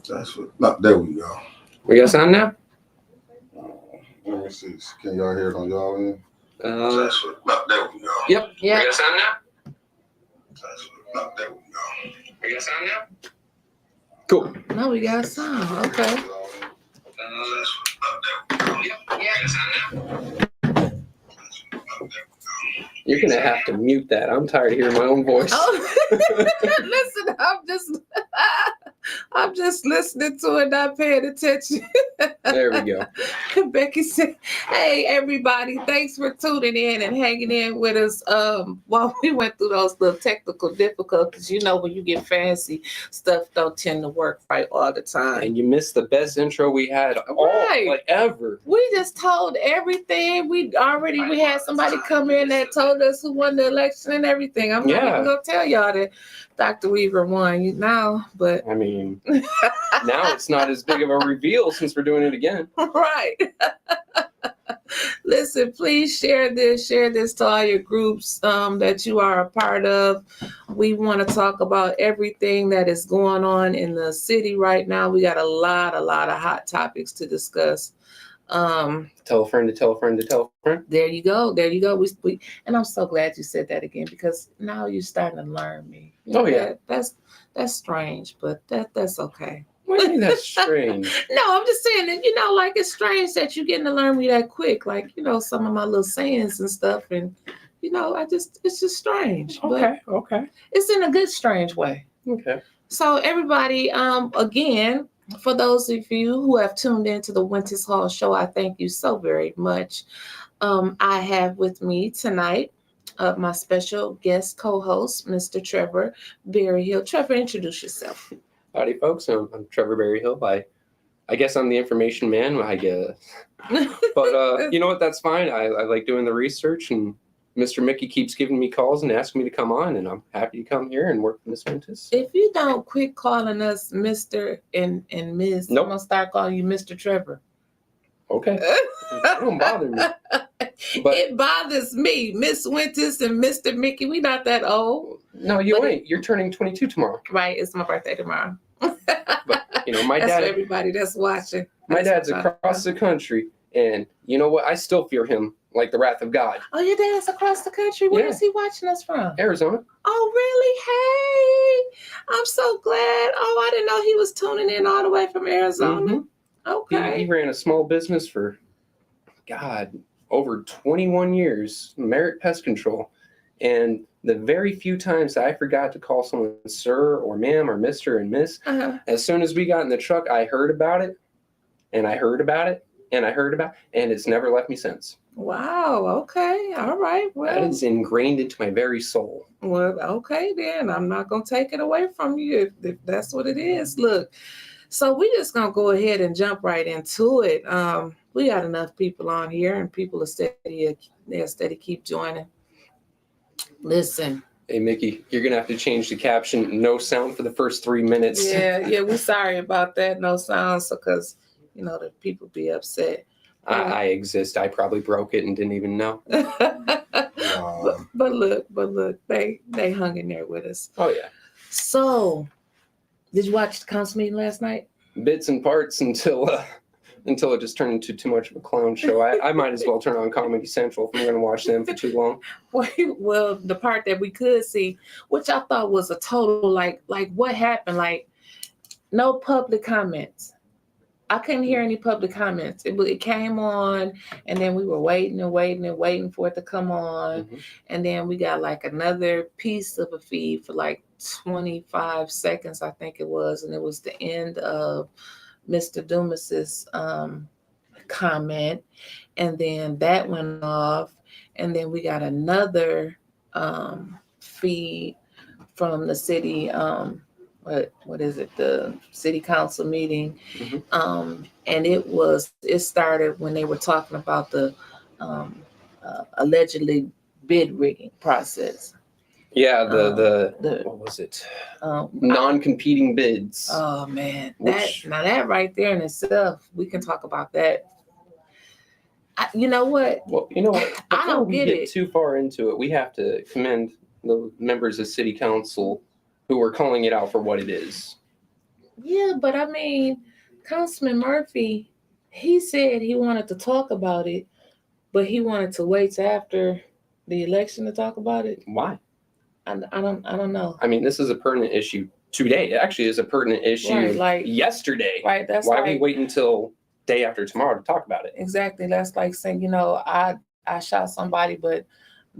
That's what. No, there we go. We got sound now? Let me see. Can y'all hear it on y'all end? That's what. No, there we go. Yep. Yeah. We got sound now? That's what. No, there we go. We got sound now? Cool. No, we got sound. Okay. That's what. No, there we go. Yep. Yeah. We got sound now? You're going to have to mute that. I'm tired of hearing my own voice. Oh, listen, I'm just listening to it, not paying attention. There we go. Becky said, "Hey, everybody, thanks for tuning in and hanging in with us while we went through those little technical difficulties. You know, when you get fancy, stuff don't tend to work right all the time. And you missed the best intro we had ever. We just told everything. We had somebody come in that told us who won the election and everything. I'm not even gonna tell y'all that Dr. Weaver won now, but I mean, now it's not as big of a reveal since we're doing it again. Right. Listen, please share this to all your groups that you are a part of. We want to talk about everything that is going on in the city right now. We got a lot of hot topics to discuss. Tell a friend to tell a friend to tell a friend. There you go. We and I'm so glad you said that again, because now you're starting to learn me. Oh yeah. That's strange, but that's okay. What do you mean that's strange? No, I'm just saying that, like, it's strange that you're getting to learn me that quick. Like, some of my little sayings and stuff, and it's just strange. Okay. It's in a good strange way. Okay. So everybody, again, for those of you who have tuned into the Wyntis Hall Show, I thank you so very much. I have with me tonight my special guest co-host, Mr. Trevor Berryhill. Trevor, introduce yourself. Howdy, folks. I'm Trevor Berryhill. I guess I'm the information man, I guess. But you know what? That's fine. I like doing the research, and Mr. Mickey keeps giving me calls and asking me to come on, and I'm happy to come here and work for Miss Wyntis. If you don't quit calling us Mr. and Ms., nope. I'm going to start calling you Mr. Trevor. Okay. It don't bother me. But it bothers me. Miss Wyntis and Mr. Mickey, we not that old. No, you ain't. You're turning 22 tomorrow. Right. It's my birthday tomorrow. But, my that's dad. For everybody that's watching. My dad's across the country, and you know what? I still fear him like the wrath of God. Oh, your dad's across the country? Where is he watching us from? Arizona. Oh, really? Hey, I'm so glad. Oh, I didn't know he was tuning in all the way from Arizona. Mm-hmm. Okay. He ran a small business for, over 21 years, Merit Pest Control. And the very few times that I forgot to call someone sir or ma'am or Mr. and Miss, as soon as we got in the truck, I heard about it, and I heard about it, and I heard about it, and it's never left me since. Wow. Okay. All right. Well, that is ingrained into my very soul. Well, okay, then. I'm not going to take it away from you if that's what it is. Look, so we just going to go ahead and jump right into it. We got enough people on here, and people are steady keep joining. Listen. Hey, Mickey, you're going to have to change the caption. No sound for the first 3 minutes. Yeah, we're sorry about that. No sounds, because, the people be upset. I exist. I probably broke it and didn't even know. But look, they hung in there with us. Oh, yeah. So, did you watch the council meeting last night? Bits and parts until it just turned into too much of a clown show. I might as well turn on Comedy Central if I'm going to watch them for too long. Well, the part that we could see, which I thought was a total, like what happened? Like, no public comments. I couldn't hear any public comments. It came on, and then we were waiting for it to come on. Mm-hmm. And then we got like another piece of a feed for like 25 seconds, I think it was. And it was the end of Mr. Dumas's comment. And then that went off. And then we got another feed from the city, what is it? The city council meeting. Mm-hmm. And it started when they were talking about the allegedly bid rigging process. Yeah, the what was it? Non-competing bids. Oh man, that right there in itself, we can talk about that. You know what? Well, you know what? I don't get too far into it, we have to commend the members of city council who are calling it out for what it is. Yeah, but I mean, Councilman Murphy, he said he wanted to talk about it, but he wanted to wait till after the election to talk about it. Why? I don't know. I mean, this is a pertinent issue today. It actually is a pertinent issue Right, like yesterday. right. That's Why like we wait until day after tomorrow to talk about it? exactly. That's like saying, I shot somebody, but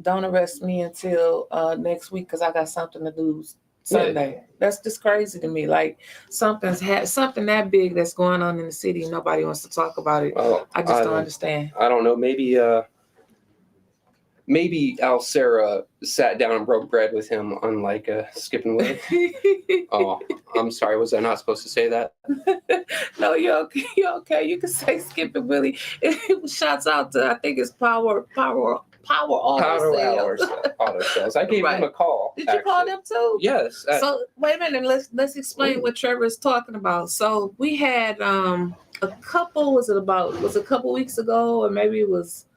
don't arrest me until next week because I got something to do Sunday. That's just crazy to me. Like something that big that's going on in the city. Nobody wants to talk about it. Well, I just don't understand. I don't know. Maybe Alcera sat down and broke bread with him, unlike Skip and Willie. Oh, I'm sorry. Was I not supposed to say that? No, you're okay. You're okay. You can say Skip and Willie. Shouts out to I think it's Power Auto Sales. Auto Sales. I gave him a call. Did you call them too? Yes. So wait a minute. Let's explain what Trevor is talking about. So we had a couple. Was it a couple weeks ago, or maybe it was.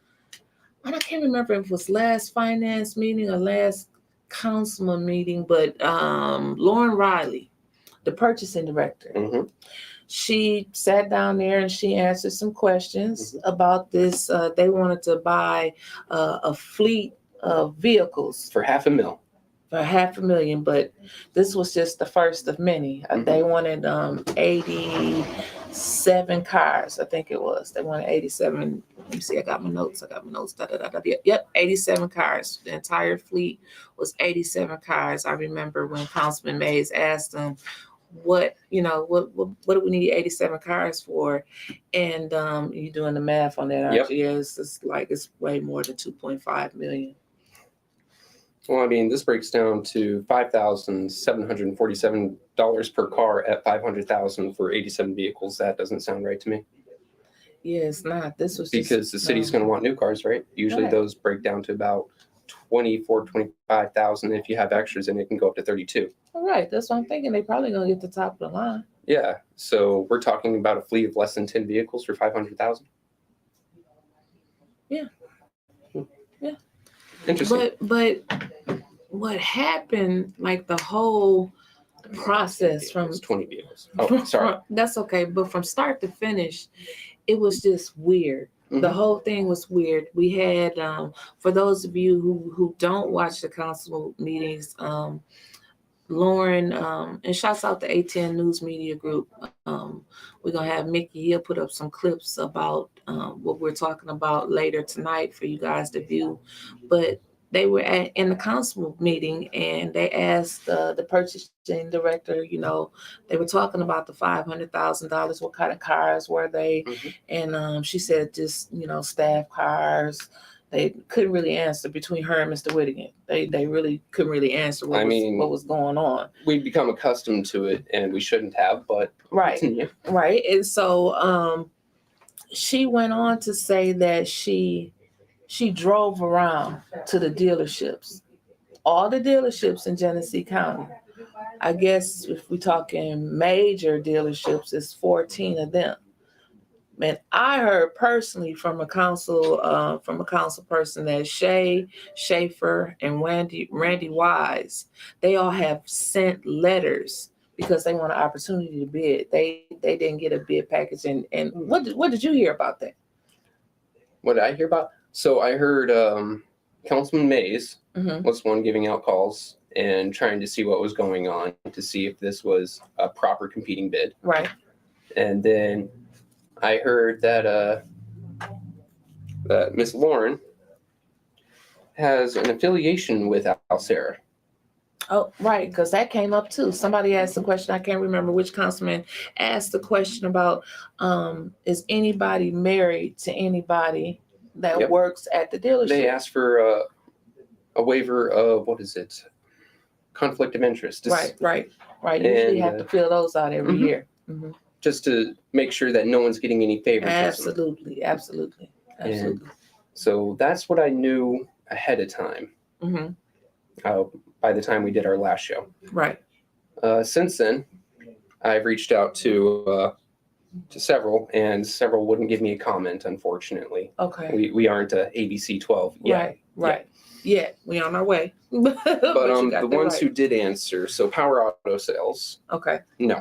And I can't remember if it was last finance meeting or last councilman meeting, but Lauren Riley, the purchasing director, she sat down there and she answered some questions about this. They wanted to buy a fleet of vehicles for $500,000. For $500,000, but this was just the first of many. They wanted 87 cars, I think it was. They wanted 87. Let me see, I got my notes. Yep, 87 cars. The entire fleet was 87 cars. I remember when Councilman Mays asked them, what do we need 87 cars for? And you're doing the math on that, aren't you? Yeah, it's way more than 2.5 million. Well, I mean, this breaks down to $5,747 per car at $500,000 for 87 vehicles. That doesn't sound right to me. Yeah, it's not. This was because the city's going to want new cars, right? Usually those break down to about 25,000. If you have extras, and it can go up to 32. All right, that's what I'm thinking. They probably gonna get the top of the line. Yeah, so we're talking about a fleet of less than 10 vehicles for 500,000. Yeah. Yeah. Interesting. But what happened, like the whole process from 20 vehicles. Oh, sorry. That's okay. But from start to finish, it was just weird. The whole thing was weird. We had, for those of you who don't watch the council meetings, Lauren, and shouts out to A10 News Media Group. We're going to have Mickey. He'll put up some clips about what we're talking about later tonight for you guys to view. But they were in the council meeting and they asked the purchasing director, they were talking about the $500,000. What kind of cars were they? And she said just, staff cars. They couldn't really answer between her and Mr. Whittigan. They really couldn't really answer what was going on. We've become accustomed to it and we shouldn't have, but right. Continue. Right. And so she went on to say that she drove around to the dealerships, all the dealerships in Genesee County. I guess if we're talking major dealerships, it's 14 of them. Man, I heard personally from a council person that Shay Schaefer and Randy Wise, they all have sent letters because they want an opportunity to bid. They didn't get a bid package. And what did you hear about that? What did I hear about? So I heard Councilman Mays was one giving out calls and trying to see what was going on to see if this was a proper competing bid. Right. And then I heard that that Miss Lauren has an affiliation with Alcera. Oh, right, because that came up too. Somebody asked the question. I can't remember which councilman asked the question about is anybody married to anybody that works at the dealership? They asked for a waiver of, conflict of interest. Right. Usually you have to fill those out every year. Just to make sure that no one's getting any favoritism. Absolutely. And so that's what I knew ahead of time. By the time we did our last show. Right. Since then, I've reached out to several, and several wouldn't give me a comment, unfortunately. Okay. We aren't a ABC 12 yet. Right. Yeah, we on our way. But the ones who did answer, so Power Auto Sales. Okay. No,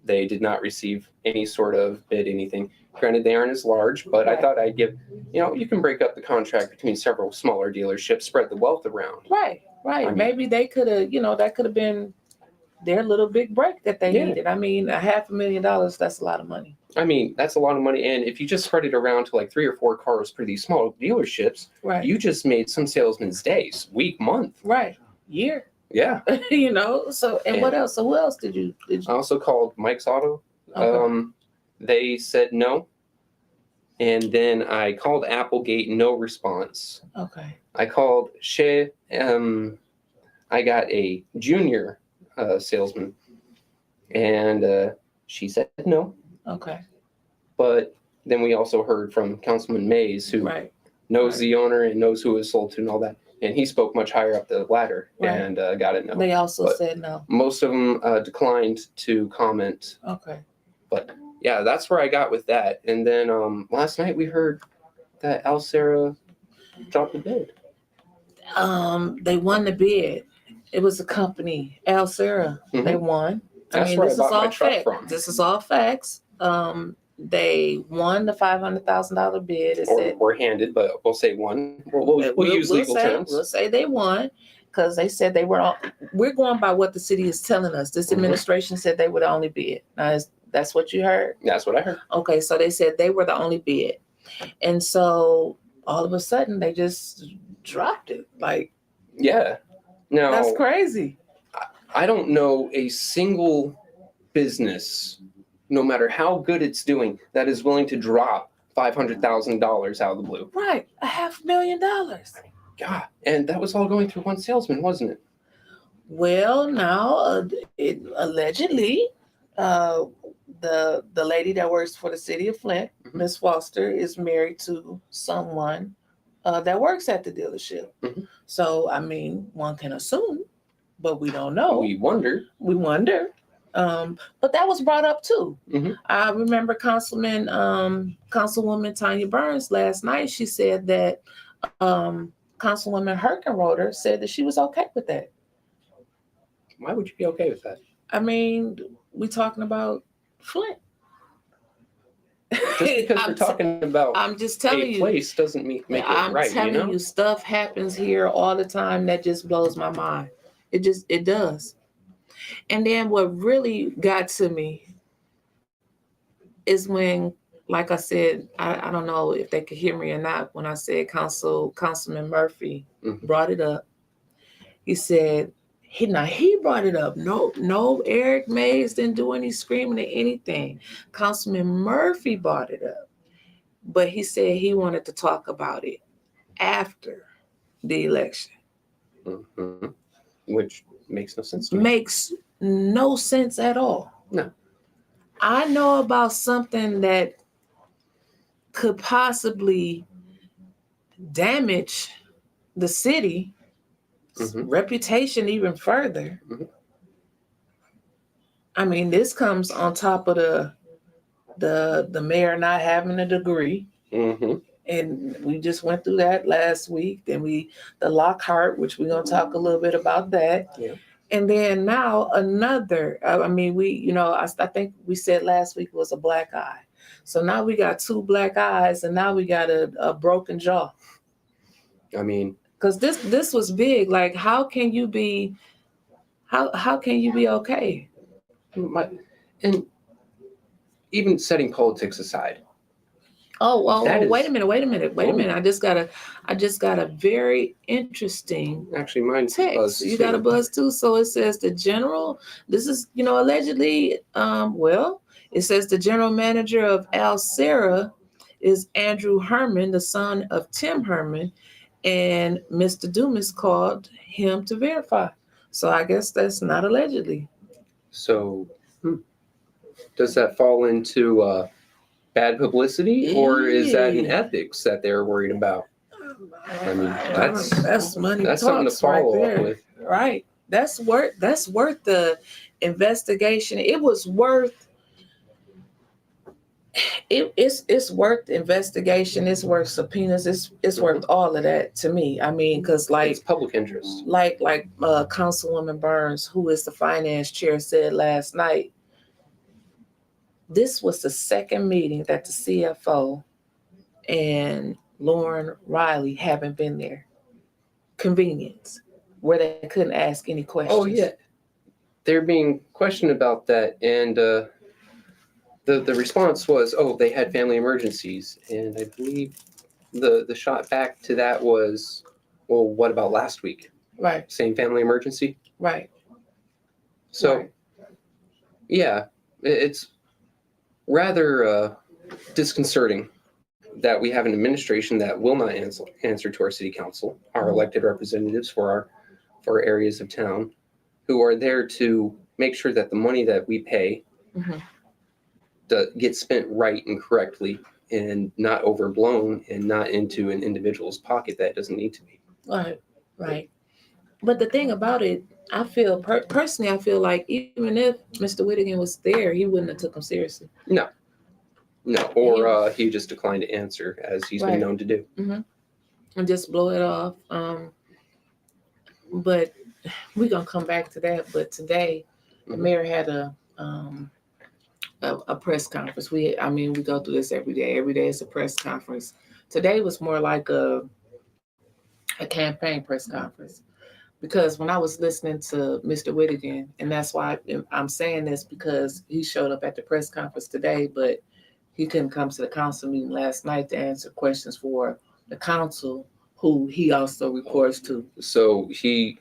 they did not receive any sort of bid, anything. Granted, they aren't as large, but I thought I'd give, you can break up the contract between several smaller dealerships, spread the wealth around. Right. I mean- Maybe they could have, that could have been their little big break that they needed. I mean, $500,000, that's a lot of money. I mean, that's a lot of money. And if you just spread it around to like 3 or 4 cars per these small dealerships, Right. you just made some salesmen's days, week, month. Right. Year. Yeah. So, and what else? So who else did you? I also called Mike's Auto. Okay. They said no. And then I called Applegate, no response. Okay. I called Shea. I got a junior salesman, and she said no. Okay. But then we also heard from Councilman Mays, who knows the owner and knows who it was sold to and all that. And he spoke much higher up the ladder and got it no. They also said no. Most of them declined to comment. Okay. But yeah, that's where I got with that. And then last night we heard that Alcera dropped the bid. They won the bid. It was a company, Alcera. Mhm. They won. That's where I this bought is all my truck facts. from. This is all facts. They won the $500,000 bid. It said Or handed, but we'll say one. We'll use legal terms. We'll say they won because they said they were all. We're going by what the city is telling us. This administration said they were the only bid. Now, that's what you heard? That's what I heard. Okay, so they said they were the only bid. And so all of a sudden they just dropped it. Like, Yeah. Now, that's crazy. I don't know a single business, no matter how good it's doing, that is willing to drop $500,000 out of the blue. Right. $500,000. God. And that was all going through one salesman, wasn't it? Well, now it allegedly, the lady that works for the city of Flint, Miss Foster, is married to someone that works at the dealership. Mhm. So, I mean, one can assume, but we don't know. We wonder. We wonder. But that was brought up too. Mhm. I remember Councilwoman Tanya Burns last night. She said that Councilwoman Herkenroder said that she was okay with that. Why would you be okay with that? I mean, we talking about Flint. Just because we're talking about I'm just telling a you. place doesn't make it I'm right, telling you, stuff happens here all the time that just blows my mind. It does. And then what really got to me is when, like I said, I don't know if they could hear me or not when I said Councilman Murphy brought it up. He said, he brought it up. No, Eric Mays didn't do any screaming or anything. Councilman Murphy brought it up. But he said he wanted to talk about it after the election. Mhm. Which makes no sense to me. Makes no sense at all. No. I know about something that could possibly damage the city's reputation even further. Mhm. I mean, this comes on top of the mayor not having a degree. Mm-hmm. And we just went through that last week. Then the Lockhart, which we're gonna talk a little bit about that. Yeah. And then now another. I mean, I think we said last week was a black eye. So now we got 2 black eyes, and now we got a broken jaw. I mean, because this was big. Like, how can you be okay? And even setting politics aside. Oh, wait a minute. I just got a very interesting Actually, mine's text. buzz. You got a buzz too? So it says this is, allegedly, it says the general manager of Alcera is Andrew Herman, the son of Tim Herman, and Mr. Dumas called him to verify. So I guess that's not allegedly. So does that fall into bad publicity, or is that an ethics that they're worried about? I mean, that's money. That's something to follow up with. Right. That's worth the investigation. It was worth. It's worth the investigation. It's worth subpoenas. It's worth all of that to me. I mean, because it's public interest. Like Councilwoman Burns, who is the finance chair, said last night, This was the second meeting that the CFO and Lauren Riley haven't been there. Convenience, where they couldn't ask any questions. Oh yeah, they're being questioned about that, and the response was, "Oh, they had family emergencies," and I believe the shot back to that was, "Well, what about last week? Right, Same family emergency?" right. So, Right. yeah, it's rather disconcerting that we have an administration that will not answer to our city council, our elected representatives for our areas of town, who are there to make sure that the money that we pay Mhm. gets spent right and correctly and not overblown and not into an individual's pocket that doesn't need to be. Right, right. But the thing about it, I feel personally, I feel like even if Mr. Whittigan was there, he wouldn't have took him seriously. No, or he just declined to answer, as he's Right. been known to do. Mm-hmm. And just blow it off. But we're gonna come back to that. But today, the mayor had a press conference. We go through this every day. Every day is a press conference. Today was more like a campaign press conference. Because when I was listening to Mr. Whittigan, and that's why I'm saying this, because he showed up at the press conference today, but he couldn't come to the council meeting last night to answer questions for the council, who he also reports to. So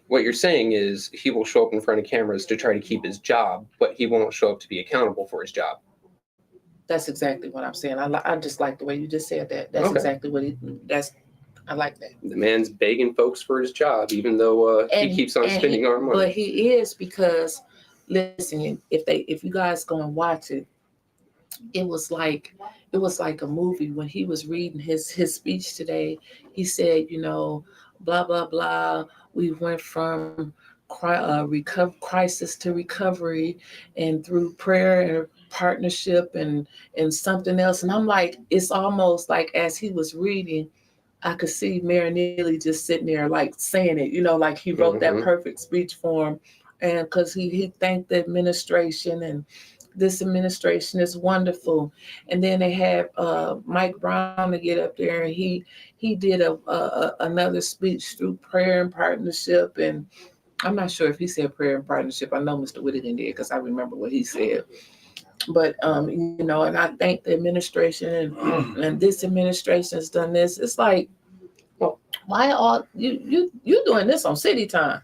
what you're saying is he will show up in front of cameras to try to keep his job, but he won't show up to be accountable for his job. That's exactly what I'm saying. I just like the way you just said that. That's Okay. exactly what I like that. The man's begging folks for his job, even though he keeps on spending our money. But he is, because, listen, if you guys go and watch it, it was like a movie. When he was reading his speech today, he said, blah blah blah. We went from crisis to recovery, and through prayer and partnership and something else. And I'm like, it's almost like as he was reading, I could see Mayor Neely just sitting there like saying it, like he wrote that perfect speech for him. And because he thanked the administration, and this administration is wonderful. And then they had Mike Brown to get up there, and he did another speech through prayer and partnership. And I'm not sure if he said prayer and partnership. I know Mr. Whittigan did, because I remember what he said. But and I thank the administration, and this administration has done this. It's like, well, why are you doing this on city time?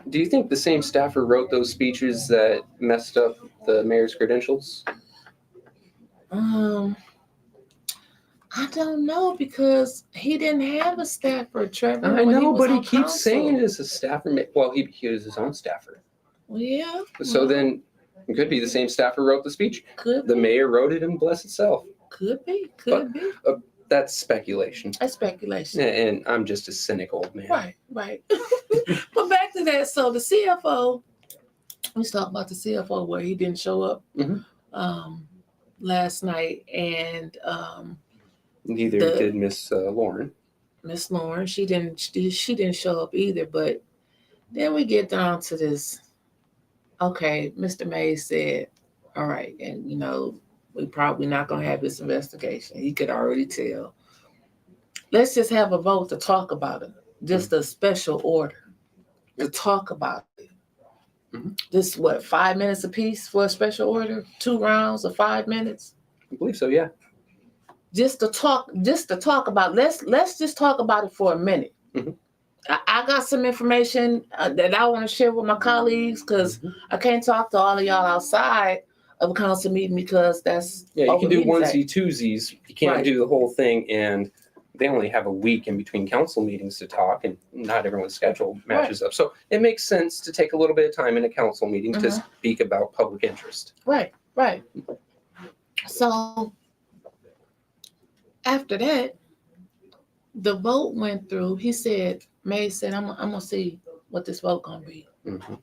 Do you think the same staffer wrote those speeches that messed up the mayor's credentials? I don't know, because he didn't have a staffer, Trevor. I know, but he keeps council. saying it as a staffer. Well, he was his own staffer. Well, yeah. So then it could be the same staffer wrote the speech. The mayor wrote it and bless itself. Could be. That's speculation. That's speculation. And I'm just a cynic old man. Right. But back to that. So the CFO, let's talk about the CFO where he didn't show up last night. And neither did Miss Lauren. Miss Lauren, she didn't show up either. But then we get down to this. Okay, Mr. Mays said, all right, and we probably not gonna have this investigation. He could already tell. Let's just have a vote to talk about it. Just a special order to talk about it. This 5 minutes apiece for a special order? 2 rounds of 5 minutes? I believe so, yeah. Just to talk about. Let's just talk about it for a minute. I got some information that I want to share with my colleagues, because I can't talk to all of y'all outside of a council meeting, because that's you can do onesie twosies. You can't do the whole thing, and they only have a week in between council meetings to talk, and not everyone's schedule matches up. So it makes sense to take a little bit of time in a council meeting to speak about public interest. Right. So after that, the vote went through. He said, May said, I'm gonna see what this vote gonna be.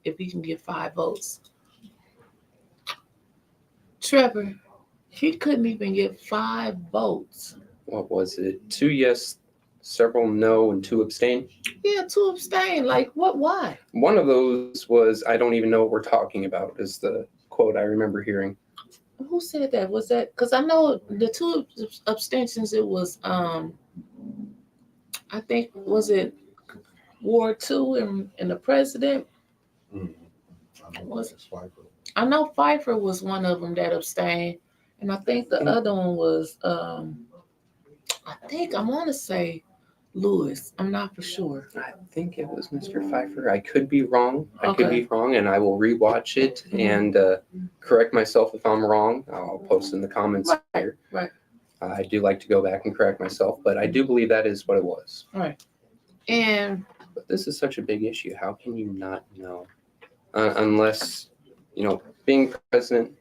If he can get 5 votes. Trevor, he couldn't even get 5 votes. What was it? 2 yes, several no, and 2 abstain? Yeah, 2 abstain. Like, what? Why? One of those was, I don't even know what we're talking about, is the quote I remember hearing. Who said that? Was that because I know the two abstentions? It was I think was it Ward 2 and the president. I know Pfeiffer was one of them that abstained, and I think the other one was I want to say Lewis. I'm not for sure. I think it was Mr. Pfeiffer. I could be wrong. Okay. And I will rewatch it and correct myself if I'm wrong. I'll post in the comments here. Right. I do like to go back and correct myself, but I do believe that is what it was. Right. And but this is such a big issue. How can you not know? Unless, being president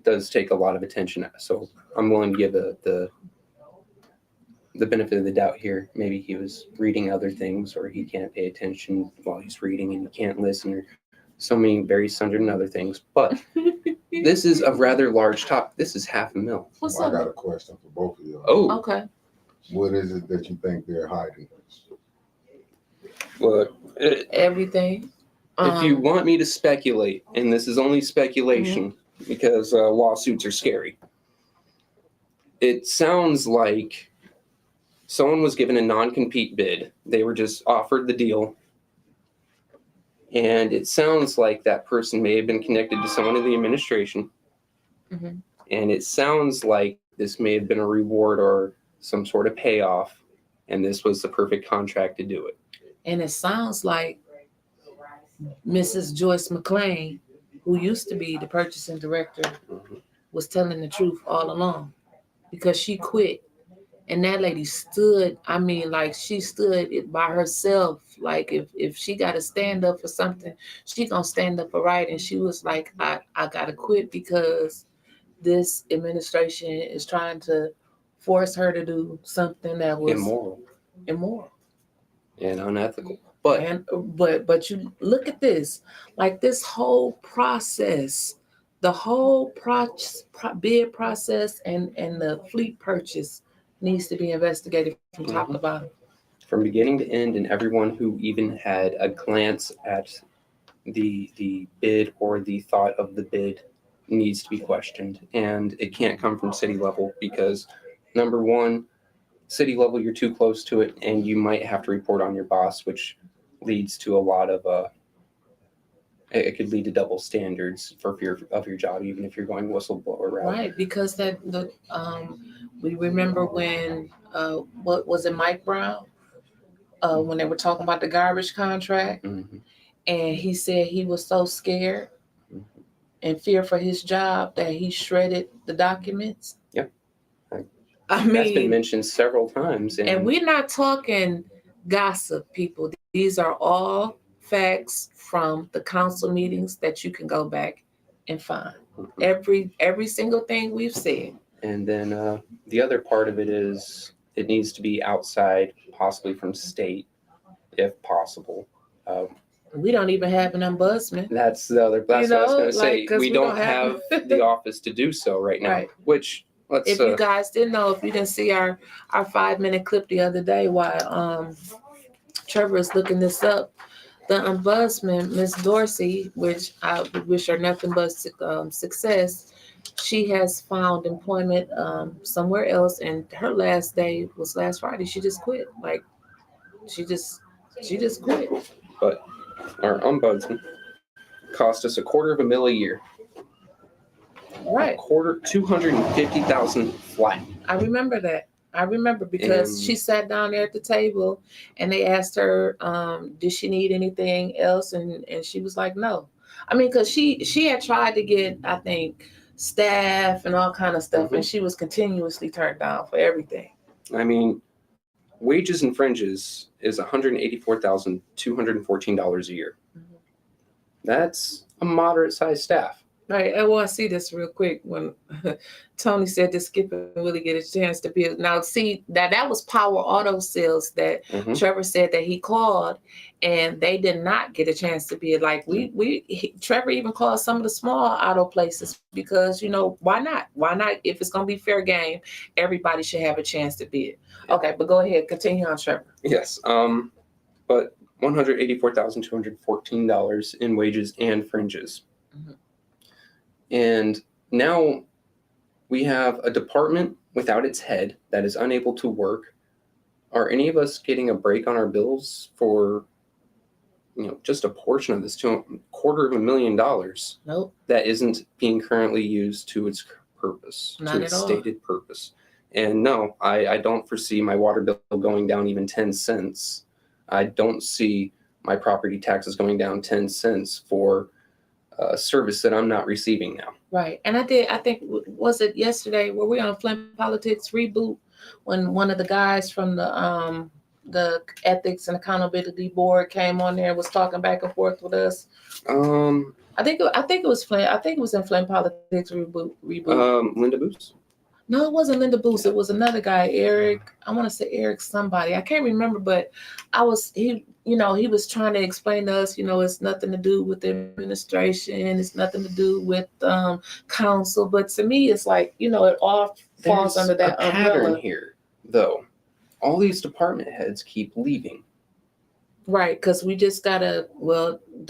does take a lot of attention. So I'm willing to give the benefit of the doubt here. Maybe he was reading other things, or he can't pay attention while he's reading and he can't listen, or so many various hundred and other things. But this is a rather large topic. This is $500,000. What's I up? got a question for both of you. Oh, Okay. What is it that you think they're hiding? well, Everything. if you want me to speculate, and this is only speculation because lawsuits are scary, it sounds like someone was given a non-compete bid. They were just offered the deal. And it sounds like that person may have been connected to someone in the administration. Mhm. And it sounds like this may have been a reward or some sort of payoff. And this was the perfect contract to do it. And it sounds like Mrs. Joyce McLean, who used to be the purchasing director, was telling the truth all along, because she quit. And that lady stood, she stood it by herself. Like if she got to stand up for something, she gonna stand up for right. And she was like, I gotta quit because this administration is trying to force her to do something that was immoral and unethical. But you look at this, like this whole process, the whole bid process and the fleet purchase needs to be investigated from top to bottom. From beginning to end, and everyone who even had a glance at the bid or the thought of the bid needs to be questioned. And it can't come from city level because, number one, city level, you're too close to it, and you might have to report on your boss, which leads to a lot of it could lead to double standards for fear of your job, even if you're going whistleblower route. Right, because we remember when what was it, Mike Brown, when they were talking about the garbage contract, and he said he was so scared and fear for his job that he shredded the documents. Yep. I mean, that's been mentioned several times. And we're not talking gossip, people. These are all facts from the council meetings that you can go back and find. Every single thing we've said. And then the other part of it is it needs to be outside, possibly from state, if possible. We don't even have an ombudsman. That's what I was going to say. We don't have the office to do so right now. Right. Which if you guys didn't know, if you didn't see our 5-minute clip the other day while Trevor is looking this up, the ombudsman, Miss Dorsey, which I wish her nothing but success, she has found employment somewhere else, and her last day was last Friday. She just quit. Like she just quit. But our ombudsman cost us $250,000 a year. Right. $250,000 flat. I remember that. I remember because she sat down there at the table and they asked her, did she need anything else? And she was like, no. I mean, because she had tried to get, I think, staff and all kind of stuff, and she was continuously turned down for everything. I mean, wages and fringes is $184,214 a year. That's a moderate-sized staff. Right. I want to see this real quick when Tony said to Skip and Willie get a chance to bid. Now, see, that was Power Auto Sales that Trevor said that he called, and they did not get a chance to bid. Like Trevor even called some of the small auto places because, why not? Why not? If it's going to be fair game, everybody should have a chance to bid. Okay, but go ahead. Continue on, Trevor. Yes. But $184,214 in wages and fringes. And now we have a department without its head that is unable to work. Are any of us getting a break on our bills for, just a portion of this $250,000? Nope. That isn't being currently used to its purpose, Not to at its all. stated purpose. And no, I don't foresee my water bill going down even 10 cents. I don't see my property taxes going down 10 cents for a service that I'm not receiving now. Right. And I think, was it yesterday, were we on Flint Politics Reboot when one of the guys from the Ethics and Accountability Board came on there and was talking back and forth with us? I think it was Flint. I think it was in Flint Politics Reboot. Linda Booth? No, it wasn't Linda Booth. It was another guy, Eric. I want to say Eric somebody. I can't remember, but he was trying to explain to us, it's nothing to do with the administration. It's nothing to do with council. But to me, it's like, it all falls under that There's a umbrella. pattern here, though. All these department heads keep leaving. Right, because we just got the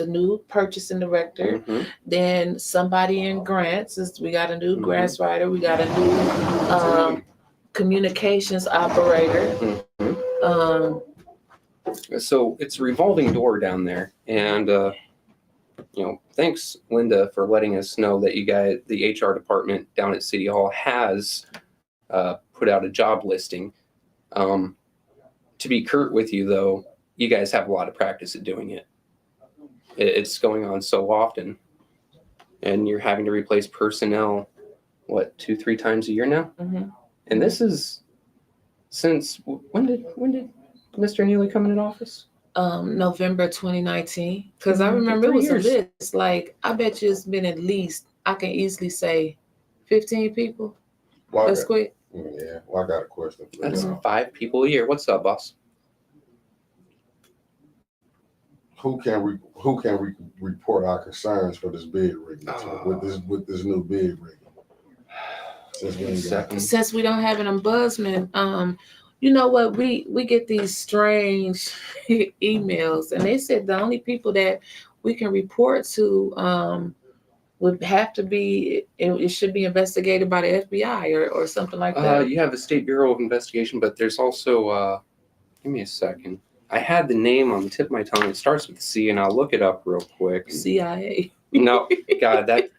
new purchasing director, then somebody in grants, we got a new grants writer, we got a new communications operator. So it's a revolving door down there. And, thanks, Linda, for letting us know that you guys, the HR department down at City Hall has put out a job listing. To be curt with you, though, you guys have a lot of practice at doing it. It's going on so often, and you're having to replace personnel, 2-3 times a year now? And this is since, when did Mr. Neely come into office? November 2019. Because I remember it was a list. Like, I bet you it's been at least, I can easily say 15 people. Let's quit. Yeah, well, I got a question for you. That's 5 people a year. What's up, boss? Who can report our concerns for this bid rigging with this new bid rigging? Since we don't have an ombudsman, you know what? We get these strange emails, and they said the only people that we can report to would have to be, it should be investigated by the FBI or something like that. You have the State Bureau of Investigation, but there's also, give me a second. I had the name on the tip of my tongue. It starts with C, and I'll look it up real quick. CIA. No, God, that.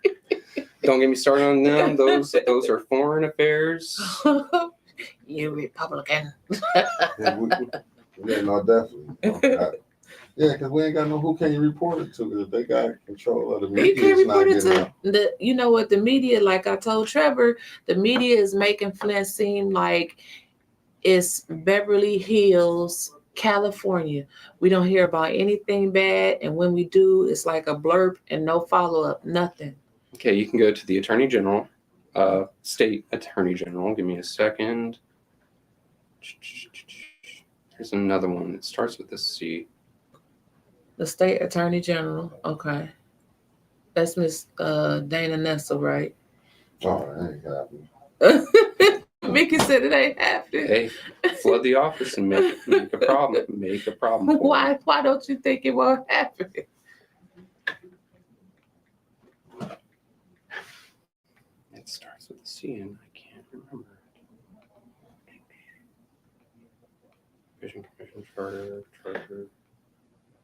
Don't get me started on them. Those are foreign affairs. You Republican. Yeah, no, definitely. Yeah, because we ain't got who can you report it to? Because if they got control of the media, You can't report it to you know what, the media, like I told Trevor, the media is making Flint seem like it's Beverly Hills, California. We don't hear about anything bad, and when we do, it's like a blurb and no follow-up, nothing. Okay, you can go to the Attorney General, State Attorney General. Give me a second. Here's another one that starts with a C. The State Attorney General. Okay. That's Miss Dana Nessel, right? Oh, that ain't happening. Mickey said it ain't happening. Hey, flood the office and make a problem. Make a problem. Why don't you think it won't happen? It starts with a C and I can't remember. Vision Commission Charter.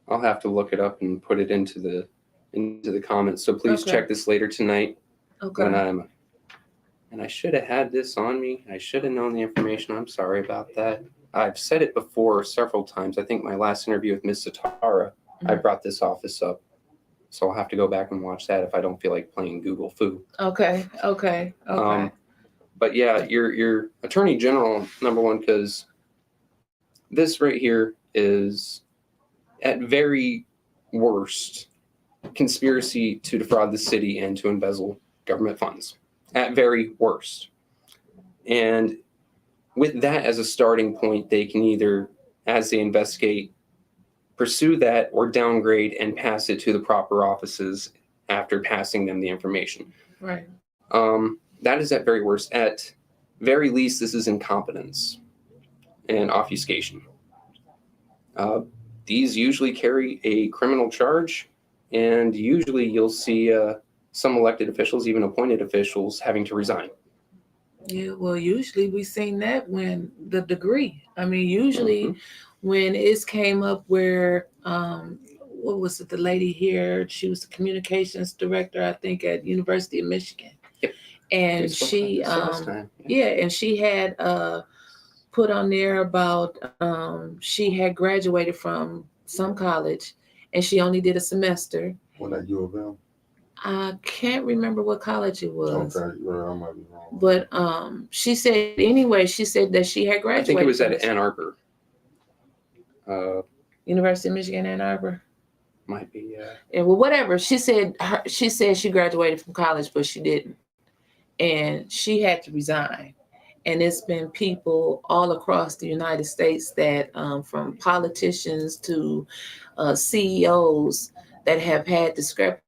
I'll have to look it up and put it into the comments. So please check this later tonight. Okay. And I should have had this on me. I should have known the information. I'm sorry about that. I've said it before several times. I think my last interview with Ms. Satara, I brought this office up. So I'll have to go back and watch that if I don't feel like playing Google Foo. Okay. But yeah, your Attorney General, number one, because this right here is at very worst conspiracy to defraud the city and to embezzle government funds. At very worst. And with that as a starting point, they can either, as they investigate, pursue that or downgrade and pass it to the proper offices after passing them the information. Right. That is at very worst. At very least, this is incompetence and obfuscation. These usually carry a criminal charge, and usually you'll see some elected officials, even appointed officials, having to resign. Yeah, well, usually we seen that when the degree. I mean, usually when it came up where, what was it? The lady here, she was the communications director, I think, at University of Michigan. Yep. And she, and she had put on there about she had graduated from some college, and she only did a semester. When at U of M? I can't remember what college it was. Okay, well, I might be wrong. But she said anyway. She said that she had graduated. I think it was at Ann Arbor. University of Michigan, Ann Arbor. Might be, yeah. And well, whatever. She said she graduated from college, but she didn't, and she had to resign. And it's been people all across the United States that, from politicians to CEOs, that have had discrepancies.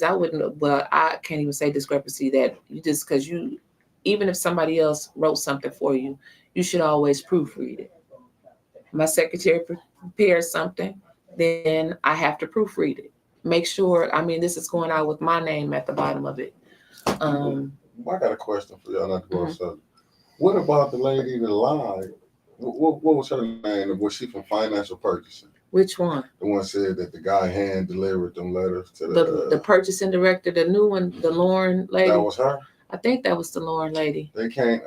I can't even say discrepancy, that you just, because you, even if somebody else wrote something for you, you should always proofread it. My secretary prepares something, then I have to proofread it. Make sure, I mean, this is going out with my name at the bottom of it. I got a question for y'all, not to go outside. What about the lady that lied? What was her name? Was she from financial purchasing? Which one? The one said that the guy hand delivered them letters to the purchasing director, the new one, the Lauren lady. That was her? I think that was the Lauren lady. They can't,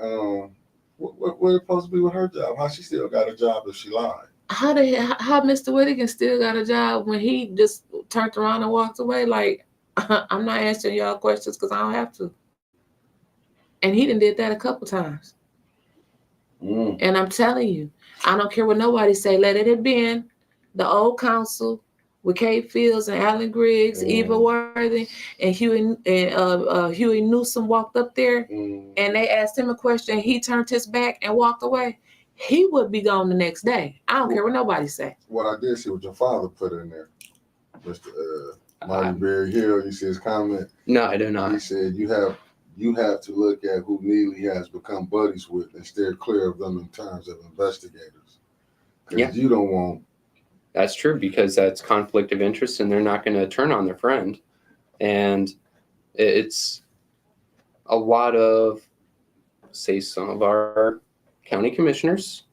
what is supposed to be with her job? How she still got a job if she lied? How Mr. Whittaker still got a job when he just turned around and walked away? Like, I'm not answering y'all questions because I don't have to. And he done did that a couple times. And I'm telling you, I don't care what nobody say. Let it have been the old council with Kate Fields and Alan Griggs, Eva Worthy, and Huey Newsom walked up there, and they asked him a question. He turned his back and walked away. He would be gone the next day. I don't care what nobody say. What I did see what your father put in there, Mr. Marty Berryhill. You see his comment? No, I do not. He said you have to look at who Neely has become buddies with and steer clear of them in terms of investigators. Because you don't want. That's true, because that's conflict of interest, and they're not going to turn on their friend. And it's a lot of, say, some of our county commissioners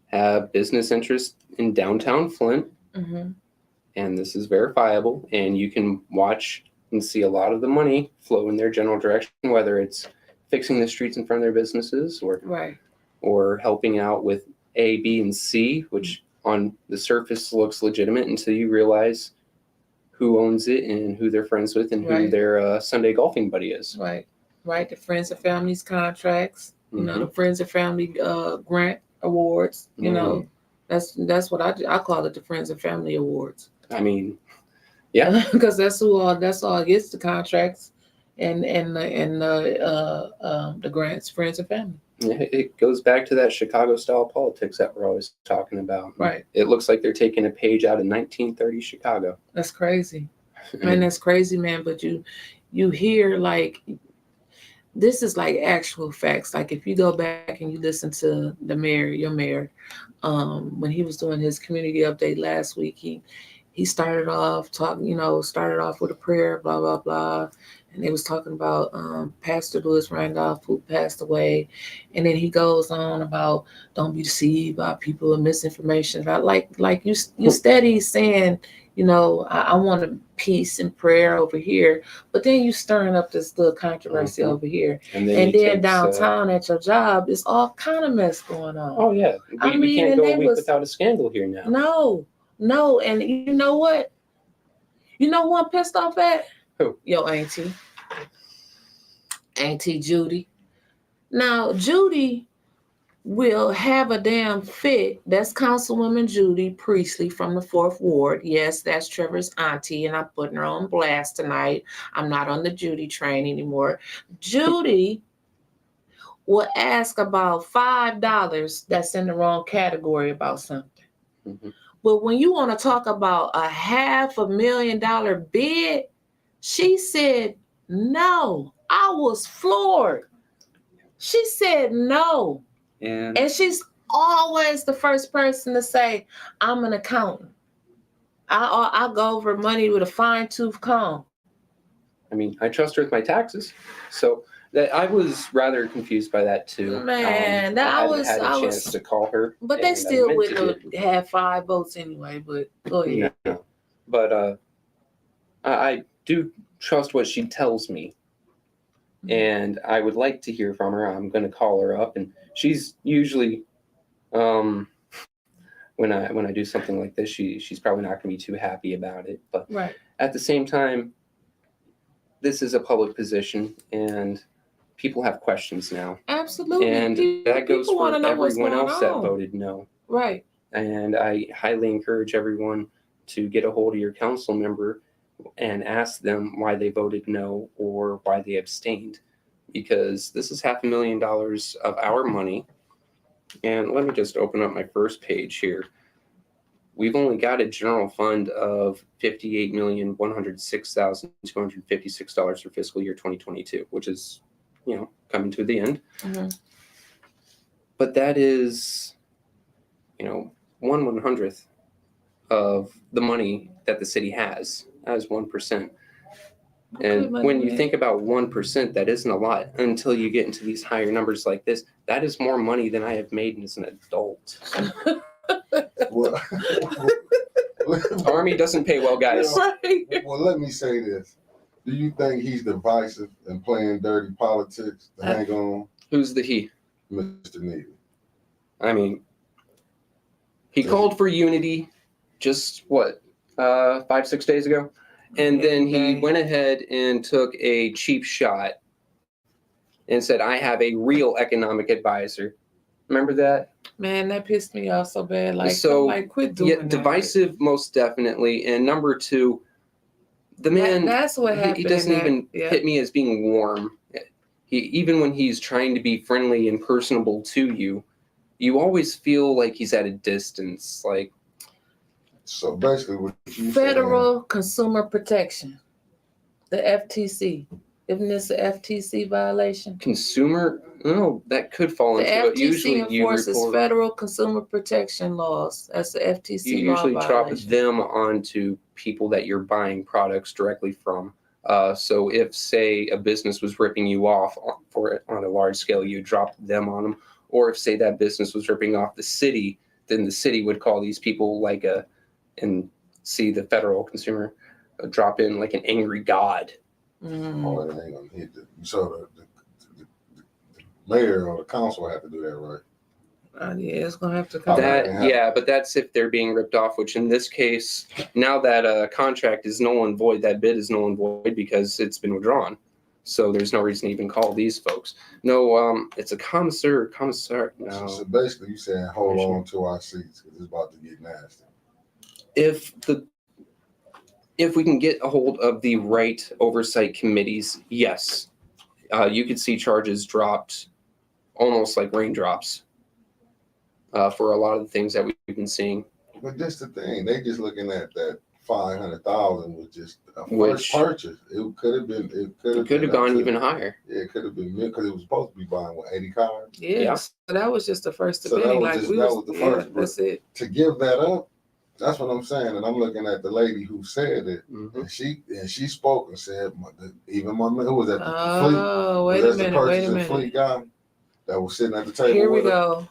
have business interests in downtown Flint, and this is verifiable, and you can watch and see a lot of the money flow in their general direction, whether it's fixing the streets in front of their businesses or helping out with A, B, and C, which on the surface looks legitimate until you realize who owns it and who they're friends with and who their Sunday golfing buddy is. Right. The Friends and Families contracts, you know, the Friends and Family grant awards, you know, that's what I call it, the Friends and Family Awards. I mean, yeah, because that's all gets the contracts and the grants, Friends and Family. Yeah, it goes back to that Chicago style politics that we're always talking about. Right. It looks like they're taking a page out of 1930 Chicago. That's crazy. Man, that's crazy, man. But you hear, like, this is like actual facts. Like, if you go back and you listen to your mayor, when he was doing his community update last week, he started off with a prayer, blah, blah, blah. And they was talking about Pastor Lewis Randolph, who passed away. And then he goes on about don't be deceived by people with misinformation. About like you steady saying, you know, I want a peace and prayer over here. But then you stirring up this little controversy over here. And then downtown at your job, it's all kind of mess going on. Oh, yeah. We can't go a week without a scandal here now. No. And you know what? You know who I'm pissed off at? Who? Yo, Auntie Judy. Now, Judy will have a damn fit. That's Councilwoman Judy Priestley from the 4th Ward. Yes, that's Trevor's auntie, and I'm putting her on blast tonight. I'm not on the Judy train anymore. Judy will ask about $5 that's in the wrong category about something. But when you want to talk about a $500,000 bid, she said no. I was floored. She said no. And she's always the first person to say, I'm an accountant. I go over money with a fine-tooth comb. I mean, I trust her with my taxes. So that I was rather confused by that too. Man, that I I hadn't was, had a I chance was, to call her. but they and I still meant to wouldn't have had 5 votes anyway. But go ahead. No. But I do trust what she tells me, and I would like to hear from her. I'm going to call her up, and she's usually, when I do something like this, she's probably not going to be too happy about it. But Right. at the same time, this is a public position, and people have questions now. Absolutely. And that goes People wanna for know what's everyone going else that on. voted no. Right. And I highly encourage everyone to get a hold of your council member and ask them why they voted no or why they abstained, because this is $500,000 of our money. And let me just open up my first page here. We've only got a general fund of $58,106,256 for fiscal year 2022, which is, coming to the end. Mm-hmm. But that is, 1/100th of the money that the city has as 1%. And when you think about 1%, that isn't a lot until you get into these higher numbers like this. That is more money than I have made as an adult. Well, Army doesn't pay well, guys. Well, let me say this. Do you think he's divisive and playing dirty politics to hang on? Who's the he? Mr. Neely. I mean, he called for unity just 5-6 days ago? And then he went ahead and took a cheap shot and said, I have a real economic advisor. Remember that? Man, that pissed me off so bad. Quit doing that. Divisive, most definitely. And number two, the man, that's what happened. He doesn't even hit me as being warm. Even when he's trying to be friendly and personable to you, you always feel like he's at a distance. So basically, what you Federal Consumer Protection, the FTC. Isn't this an FTC violation? Consumer? No, that could fall into it. The FTC enforces federal consumer protection laws. That's the FTC you law usually drop violation. them onto people that you're buying products directly from. So if, say, a business was ripping you off on a large scale, you drop them on them. Or if, say, that business was ripping off the city, then the city would call these people and see the federal consumer drop in like an angry god. Mm. Oh, it ain't gonna hit the. So the mayor or the council have to do that, right? Yeah, it's gonna have to come. But that's if they're being ripped off. Which in this case, now that contract is null and void, that bid is null and void because it's been withdrawn. So there's no reason to even call these folks. No, it's a commissar. No. So basically, you saying hold on to our seats because it's about to get nasty. If we can get a hold of the right oversight committees, yes, you could see charges dropped almost like raindrops for a lot of the things that we've been seeing. But that's the thing; they just looking at that 500,000 was just a first purchase. It could have been. It could have gone even higher. Yeah, it could have been because it was supposed to be buying 80 cars. Yeah. So that was just the first So beginning. that was the first. That's it. To give that up. That's what I'm saying, and I'm looking at the lady who said it, mm-hmm. and she spoke and said, even my man who was at the Fleet. Oh, wait a minute. Fleet guy that was sitting at the table. Here we go.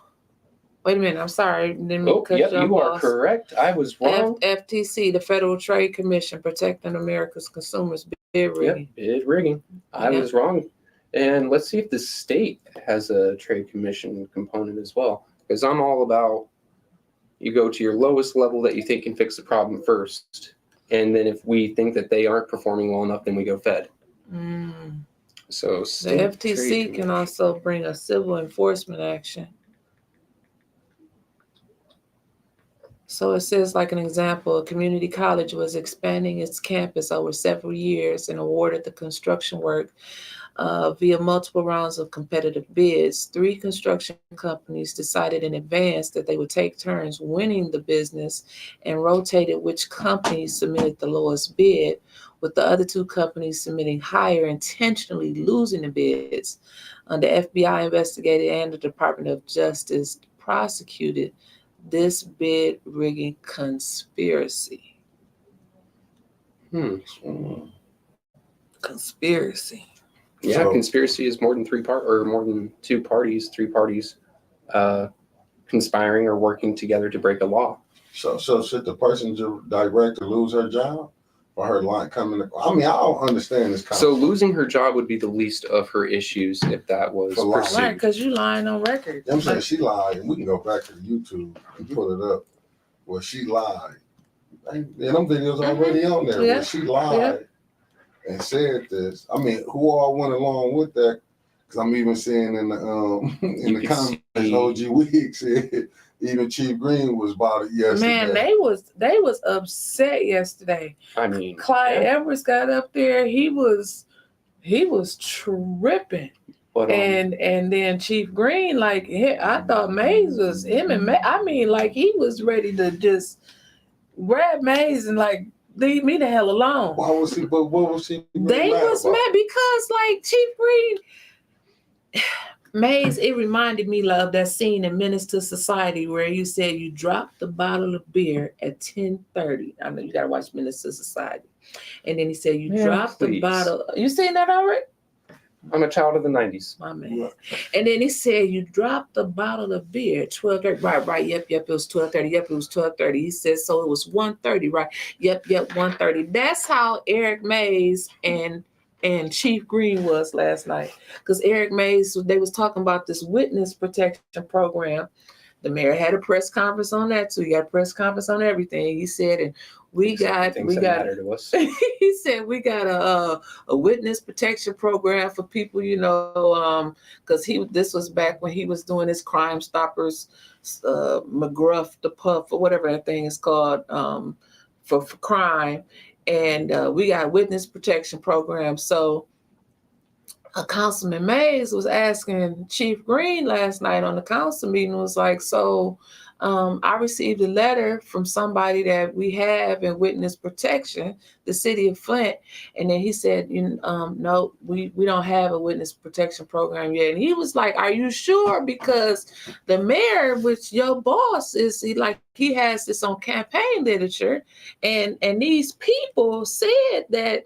Wait a minute. I'm sorry. You are correct. I was wrong. FTC, the Federal Trade Commission, protecting America's consumers. Bid rigging. Yep, bid rigging. I was wrong. And let's see if the state has a trade commission component as well, because I'm all about. You go to your lowest level that you think can fix the problem first. And then if we think that they aren't performing well enough, then we go Fed. Mm. So the FTC can also bring a civil enforcement action. So it says, like an example, a community college was expanding its campus over several years and awarded the construction work via multiple rounds of competitive bids. 3 construction companies decided in advance that they would take turns winning the business and rotated which companies submitted the lowest bid, with the other 2 companies submitting higher, intentionally losing the bids. The FBI investigated and the Department of Justice prosecuted this bid rigging conspiracy. Conspiracy. Yeah, So- conspiracy is more than more than three parties conspiring or working together to break a law. So should the person director lose her job for her line coming? I mean, I don't understand this. So losing her job would be the least of her issues if that was For lying. pursued. Right, because you lying on record. I'm saying she lied, and we can go back to YouTube and pull it up where she lied. And them videos already on there where she lied and said this. I mean, who all went along with that? Because I'm even seeing in the in the comments, OG Week said even Chief Green was about it yesterday. Man, they was upset yesterday. I mean, Clyde Edwards got up there. He was tripping. but And then Chief Green, like I thought Mays was him and I mean, like he was ready to just grab Mays and like leave me the hell alone. Why was he? But what was he? They was mad because like Chief Green. Mays, it reminded me of that scene in Menace to Society where you said you dropped the bottle of beer at 10:30. I know you gotta watch Menace to Society. And then he said you dropped the bottle. You seen that already? I'm a child of the 90s. My man. Yeah. And then he said you dropped the bottle of beer at 12:30. Right. Yep, it was 12:30. Yep, it was 12:30. He said so it was 1:30, right? Yep, 1:30. That's how Eric Mays and Chief Green was last night. Because Eric Mays, they was talking about this witness protection program. The mayor had a press conference on that too. He had a press conference on everything. He said, and we got to us. He said we got a witness protection program for people, because this was back when he was doing his Crime Stoppers, McGruff, the Puff, or whatever that thing is called, for crime. And we got a witness protection program. So Councilman Mays was asking Chief Green last night on the council meeting, was like, so I received a letter from somebody that we have in witness protection, the city of Flint. And then he said, no, we don't have a witness protection program yet. And he was like, are you sure? Because the mayor, which your boss is, he has this on campaign literature. And these people said that,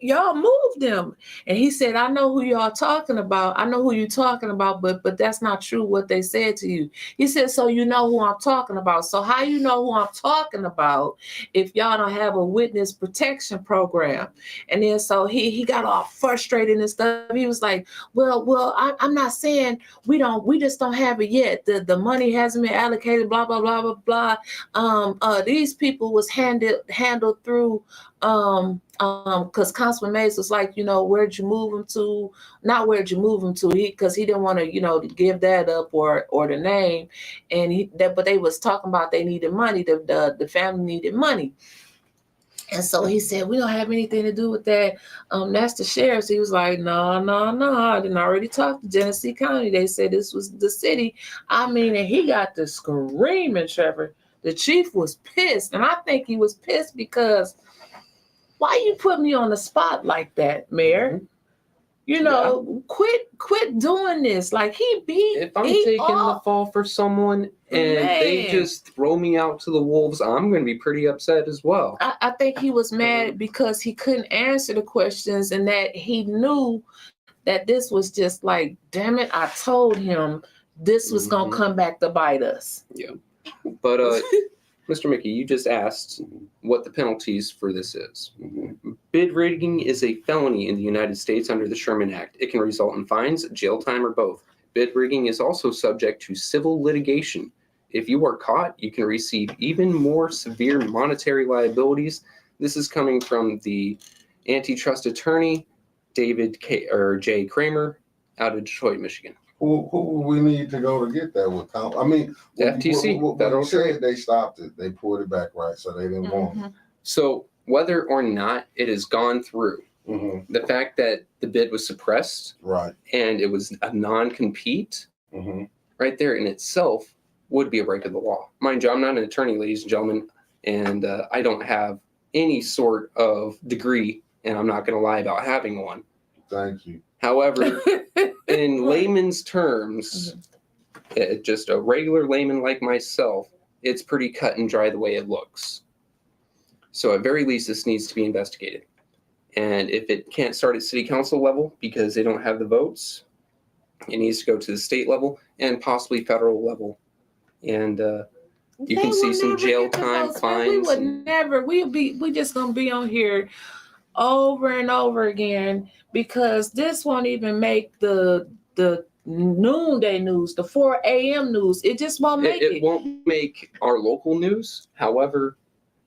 y'all moved them. And he said, I know who y'all talking about. I know who you're talking about, but that's not true what they said to you. He said, so you know who I'm talking about. So how you know who I'm talking about if y'all don't have a witness protection program? And then so he got all frustrated and stuff. He was like, well, I'm not saying we just don't have it yet. The money hasn't been allocated, blah, blah, blah, blah, blah. These people was handled through because Councilman Mays was like, where'd you move him to? Not where'd you move him to? Because he didn't want to, give that up or the name. And but they was talking about they needed money. The family needed money. And so he said, we don't have anything to do with that. That's the sheriff's. He was like, no. I didn't already talk to Genesee County. They said this was the city. And he got to screaming, Trevor. The chief was pissed. And I think he was pissed because why you put me on the spot like that, Mayor? Mm-hmm. Quit doing this. Like if I'm taking the fall for someone and they just throw me out to the wolves, I'm going to be pretty upset as well. I think he was mad because he couldn't answer the questions and that he knew that this was just like, damn it, I told him this was going to come back to bite us. Yeah. But Mr. Mickey, you just asked what the penalties for this is. Bid rigging is a felony in the United States under the Sherman Act. It can result in fines, jail time, or both. Bid rigging is also subject to civil litigation. If you are caught, you can receive even more severe monetary liabilities. This is coming from the antitrust attorney, David J. Kramer, out of Detroit, Michigan. Who we need to go to get that with? The FTC, Federal Trade. They stopped it. They pulled it back, right? So they didn't want it. So whether or not it has gone through, the fact that the bid was suppressed, right, and it was a non-compete, right there in itself would be a break of the law. Mind you, I'm not an attorney, ladies and gentlemen, and I don't have any sort of degree, and I'm not going to lie about having one. Thank you. However, in layman's terms, just a regular layman like myself, it's pretty cut and dry the way it looks. So at very least, this needs to be investigated. And if it can't start at city council level because they don't have the votes, it needs to go to the state level and possibly federal level. And you can see some jail time, fines. We would never. We just gonna be on here over and over again because this won't even make the noonday news, the 4 a.m. news. It just won't make it. It won't make our local news. However,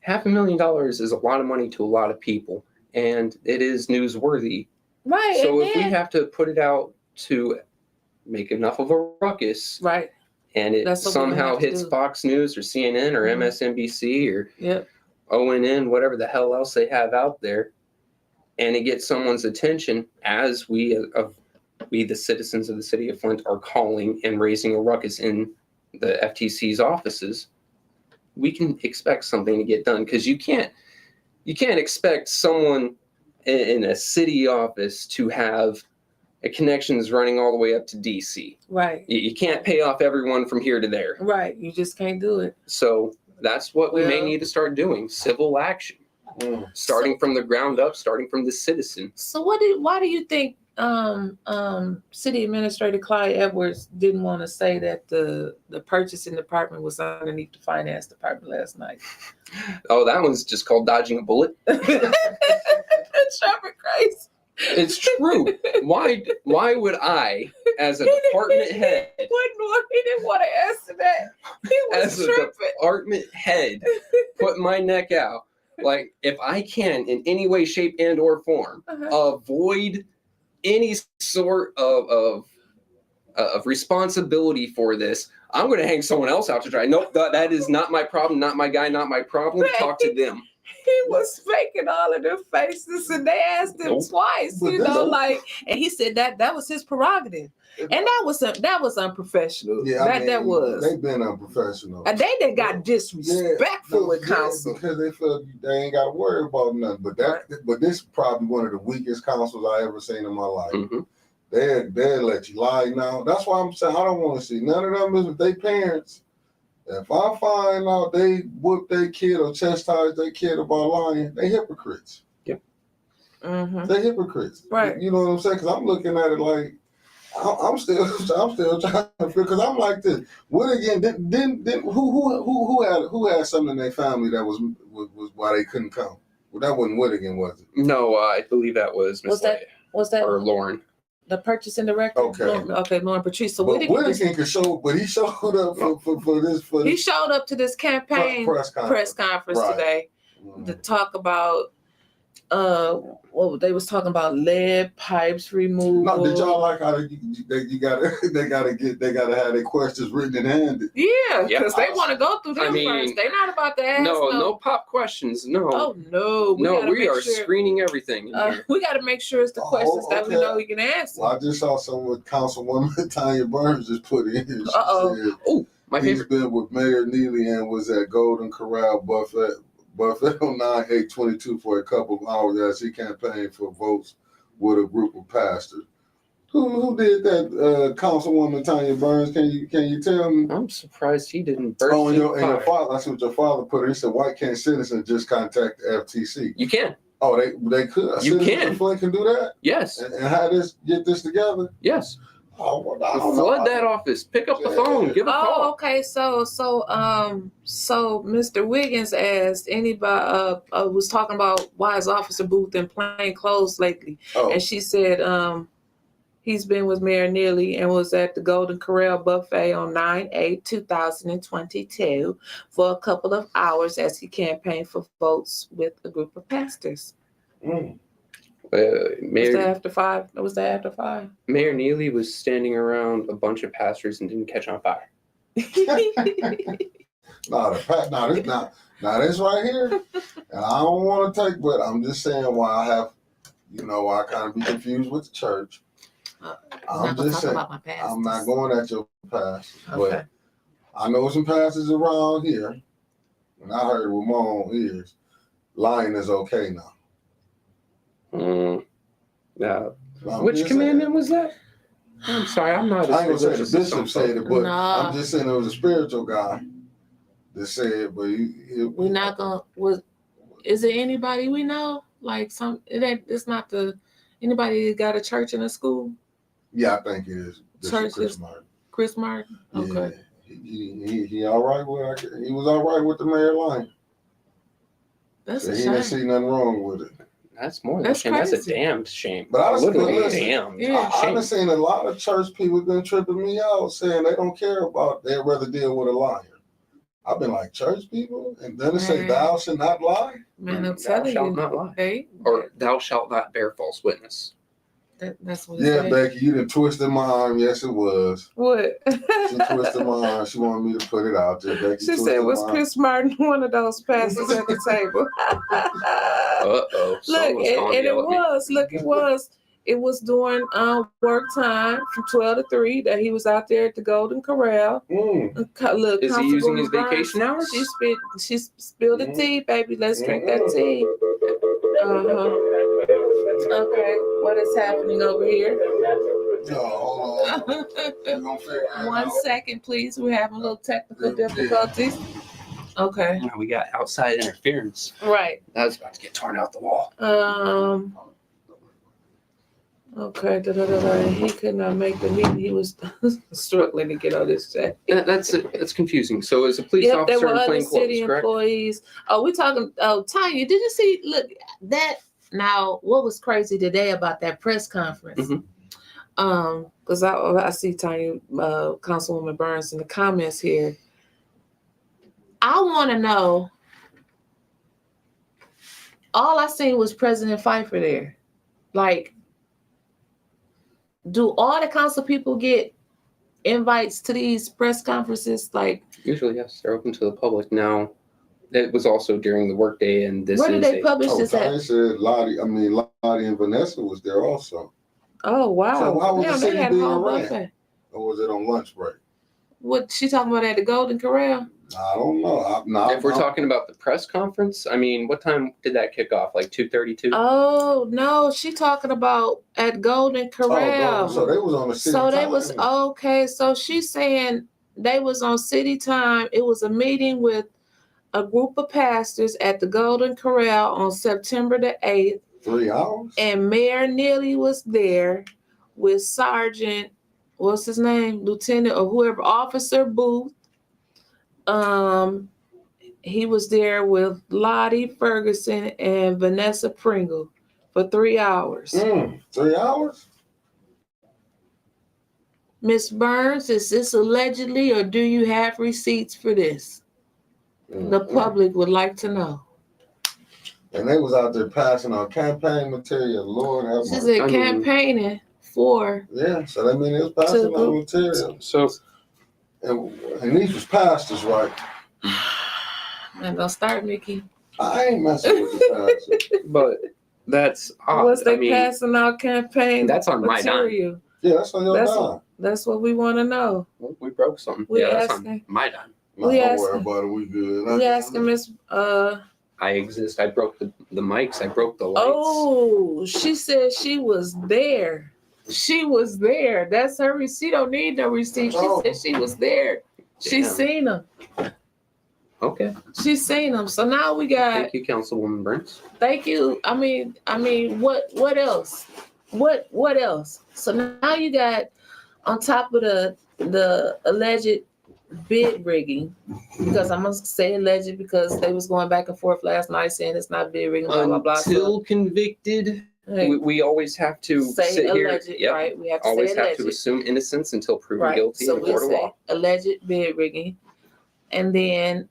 $500,000 is a lot of money to a lot of people, and it is newsworthy. Right. So if we have to put it out to make enough of a ruckus, right, and it somehow hits Fox News or CNN or MSNBC or ONN, whatever the hell else they have out there, and it gets someone's attention, as we, the citizens of the city of Flint, are calling and raising a ruckus in the FTC's offices, we can expect something to get done. Because you can't expect someone in a city office to have connections running all the way up to DC. Right. You can't pay off everyone from here to there. Right. You just can't do it. So that's what we may need to start doing: civil action, starting from the ground up, starting from the citizen. So why do you think City Administrator Clyde Edwards didn't want to say that the purchasing department was underneath the finance department last night? Oh, that one's just called dodging a bullet. Trevor crazy. It's true. Why would I, as a department head, he didn't want to answer that. He was as tripping. a department head, put my neck out? Like, if I can, in any way, shape, and or form, avoid any sort of responsibility for this, I'm going to hang someone else out to dry. Nope, that is not my problem, not my guy, not my problem. Talk to them. He was faking all of their faces, and they asked him twice, and he said that was his prerogative, and that was unprofessional. Yeah, that was. They've been unprofessional. And they got disrespectful with council because they feel they ain't got to worry about nothing. But this is probably one of the weakest councils I ever seen in my life. Mm-hmm. They'll let you lie now. That's why I'm saying I don't want to see none of them with their parents. If I find out they whoop their kid or chastise their kid about lying, they hypocrites. Yep. Mm-hmm. They hypocrites. Right. You know what I'm saying? Because I'm looking at it like I'm still trying to figure. Because I'm like this. What again? Who had something in their family that was why they couldn't come? Well, that wasn't Whittigan, was it? No, I believe that was Miss Was that or Lauren? The purchasing director? Okay, Lauren Patrice. So Whittigan could show, but he showed up for this. He showed up to this campaign press conference today to talk about they was talking about lead pipes removal. No, did y'all like how they gotta have their questions written in hand? Yeah, because they want to go through them first. They're not about to ask. No pop questions. No. Oh no. We are screening everything. We got to make sure it's the questions that we know we can answer. Well, I just saw something with Councilwoman Tanya Burns just put in. Oh, my favorite. He's been with Mayor Neely and was at Golden Corral Buffet on 9/8/22 for a couple of hours as he campaigned for votes with a group of pastors. Who did that? Councilwoman Tanya Burns. Can you tell me? I'm surprised he didn't burst. Oh, and your father. That's what your father put in. He said, "Why can't citizens just contact the FTC?" You can. Oh, they could. You can. Flint can do that. Yes. And get this together. Yes. Oh, well, flood that office. Pick up the phone. Give a call. Oh, okay. So Mr. Wiggins asked anybody was talking about why is Officer Booth in plain clothes lately, and she said he's been with Mayor Neely and was at the Golden Corral Buffet on 9/8/2022 for a couple of hours as he campaigned for votes with a group of pastors. Was that after 5? Was that after 5? Mayor Neely was standing around a bunch of pastors and didn't catch on fire. This right here, and I don't want to take, but I'm just saying why I have, why I kind of be confused with the church. I'm just saying, I'm not going at your pastors, but I know some pastors around here, and I heard with my own ears, lying is okay now. Which commandment was that? I'm sorry, I'm not. I ain't gonna say the bishop said it, but I'm just saying it was a spiritual guy that said it. But we're not gonna. Is it anybody we know? Like it's not anybody that got a church and a school? Yeah, I think it is. Church Chris is Martin. Chris Martin? Okay. Yeah. He all right with it. He was all right with the mayor line. That's So a he shame. didn't see nothing wrong with it. That's more than a shame. That's a crazy. damn shame. But I was damn. Yeah. I've seen a lot of church people been tripping me out saying they don't care about, they'd rather deal with a liar. I've been like, church people? And then it say, thou shalt not lie? Man, I'm Thou telling shalt you. not lie. Hey, Or thou shalt not bear false witness. that's what Yeah, Becky, you done twisted my arm. Yes, it was. What? She twisted my arm. She wanted me to put it out there. Becky She said, was Chris Martin one of those pastors at the table? Uh-oh. Look, it was during work time from 12 to 3 that he was out there at the Golden Corral. Mm. Is he using his vacation hours? She spilled the tea, baby. Let's drink that tea. Okay, what is happening over here? Hold on. We're gonna figure it 1 out. second, please. We're having a little technical difficulties. Okay. We got outside interference. Right. That was about to get torn out the wall. Okay. He could not make the meeting. He was struggling to get on this chat. That's confusing. So as a police officer there were in other plain city clothes, correct? employees. Oh, we're talking. Oh, Tanya, did you see? Look, that now. What was crazy today about that press conference? Mm-hmm. Because I see Tanya, Councilwoman Burns in the comments here. I want to know. All I seen was President Pfeiffer there. Like, do all the council people get invites to these press conferences? Like, usually, yes, they're open to the public. Now, it was also during the workday, and this. Where did they publish this at? Tanya said Lottie and Vanessa was there also. Oh wow! So how was the city they had being a whole ran? buffet. Or was it on lunch break? What she talking about at the Golden Corral? I don't know. If we're talking about the press conference, I mean, what time did that kick off? Like 2:32? Oh no, she talking about at Golden Corral. So they was on the city So they time. was okay. So she's saying they was on city time. It was a meeting with a group of pastors at the Golden Corral on September the 8th. 3 hours. And Mayor Neely was there with Sergeant, what's his name? Lieutenant or whoever, Officer Booth. He was there with Lottie Ferguson and Vanessa Pringle for 3 hours. 3 hours? Miss Burns, is this allegedly or do you have receipts for this? The public would like to know. And they was out there passing on campaign material. Lord have mercy. She said campaigning for. Yeah, so that means it was passing on material. So, and these was pastors, right? And don't start, Mickey. I ain't messing with the pastors. but that's odd. What's they passing out campaign? That's on my dime. Yeah, that's on your dime. That's what we want to know. Well, we broke something. That's on my dime. Don't worry about it. We good. We asking Miss. I exist. I broke the mics. I broke the lights. Oh, she said she was there. She was there. That's her receipt. She don't need no receipt. She said she was there. She seen them. Okay. She seen them. So now we got. Thank you, Councilwoman Burns. Thank you. I mean, what else? What else? So now you got on top of the alleged bid rigging, because I'm gonna say alleged because they was going back and forth last night saying it's not bid rigging, blah blah blah. Until convicted, we always have to say sit alleged, here. Yep. Right? We have to always say have alleged. to assume innocence until proven guilty so in a court of law. Alleged bid rigging, and then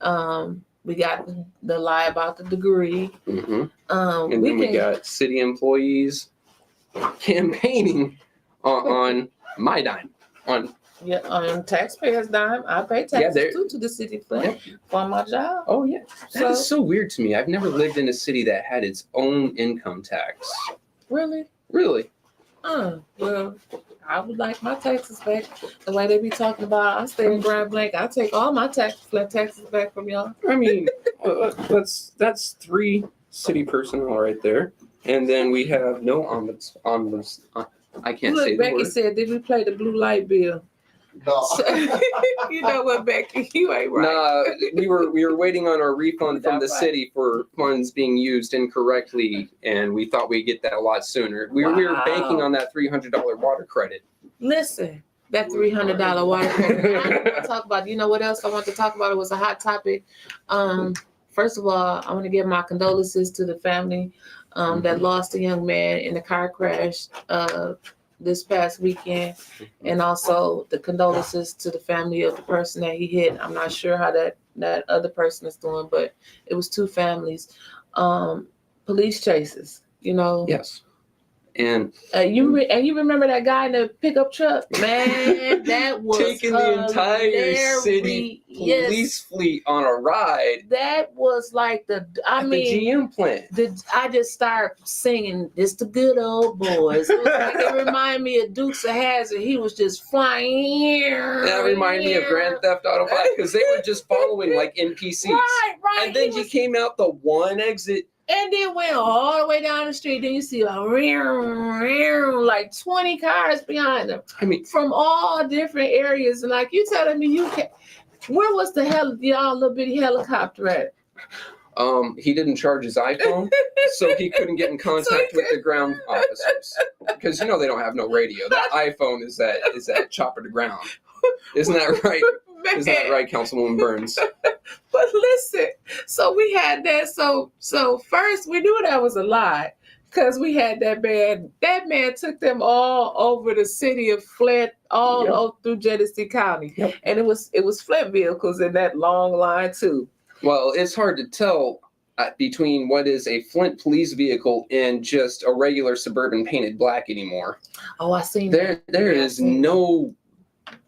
we got the lie about the degree. Mm-hmm. And then we got city employees campaigning on my dime. On taxpayers' dime. I pay taxes too to the city for my job. Oh yeah, that is so weird to me. I've never lived in a city that had its own income tax. Really? Really? Well, I would like my taxes back. The way they be talking about, I stay in Grand Blanc. I take all my taxes back from y'all. I mean, that's 3 city personnel right there, and then we have no ombuds. I can't say the Becky word. said, "Did we play the blue light bill?" No. You know what, Becky? You ain't right. Nah, we were waiting on our refund from the city for funds being used incorrectly, and we thought we'd get that a lot sooner. We were banking on that $300 water credit. Listen, that $300 water credit. I want to talk about. You know what else I want to talk about? It was a hot topic. First of all, I want to give my condolences to the family that lost a young man in a car crash this past weekend, and also the condolences to the family of the person that he hit. I'm not sure how that other person is doing, but it was two families. Police chases, you know. Yes. And you remember that guy in the pickup truck? Man, that was taking the entire city police fleet on a ride. That was like the GM plant. I just started singing "It's the Good Old Boys." It reminded me of Dukes of Hazzard. He was just flying. That reminded me of Grand Theft Auto 5 because they were just following like NPCs. Right. And then you came out the one exit. And then went all the way down the street. Then you see like 20 cars behind them. I mean, from all different areas. And like you telling me you can, where was the hell y'all little bitty helicopter at? He didn't charge his iPhone, so he couldn't get in contact with the ground officers. Because they don't have no radio. That iPhone is that chopper to ground. Isn't that right? Man. Isn't that right, Councilwoman Burns? But listen, so we had that. So first we knew that was a lie because we had that man. That man took them all over the city of Flint, all over through Genesee County, and it was Flint vehicles in that long line too. Well, it's hard to tell between what is a Flint police vehicle and just a regular Suburban painted black anymore. Oh, I seen there. There is no.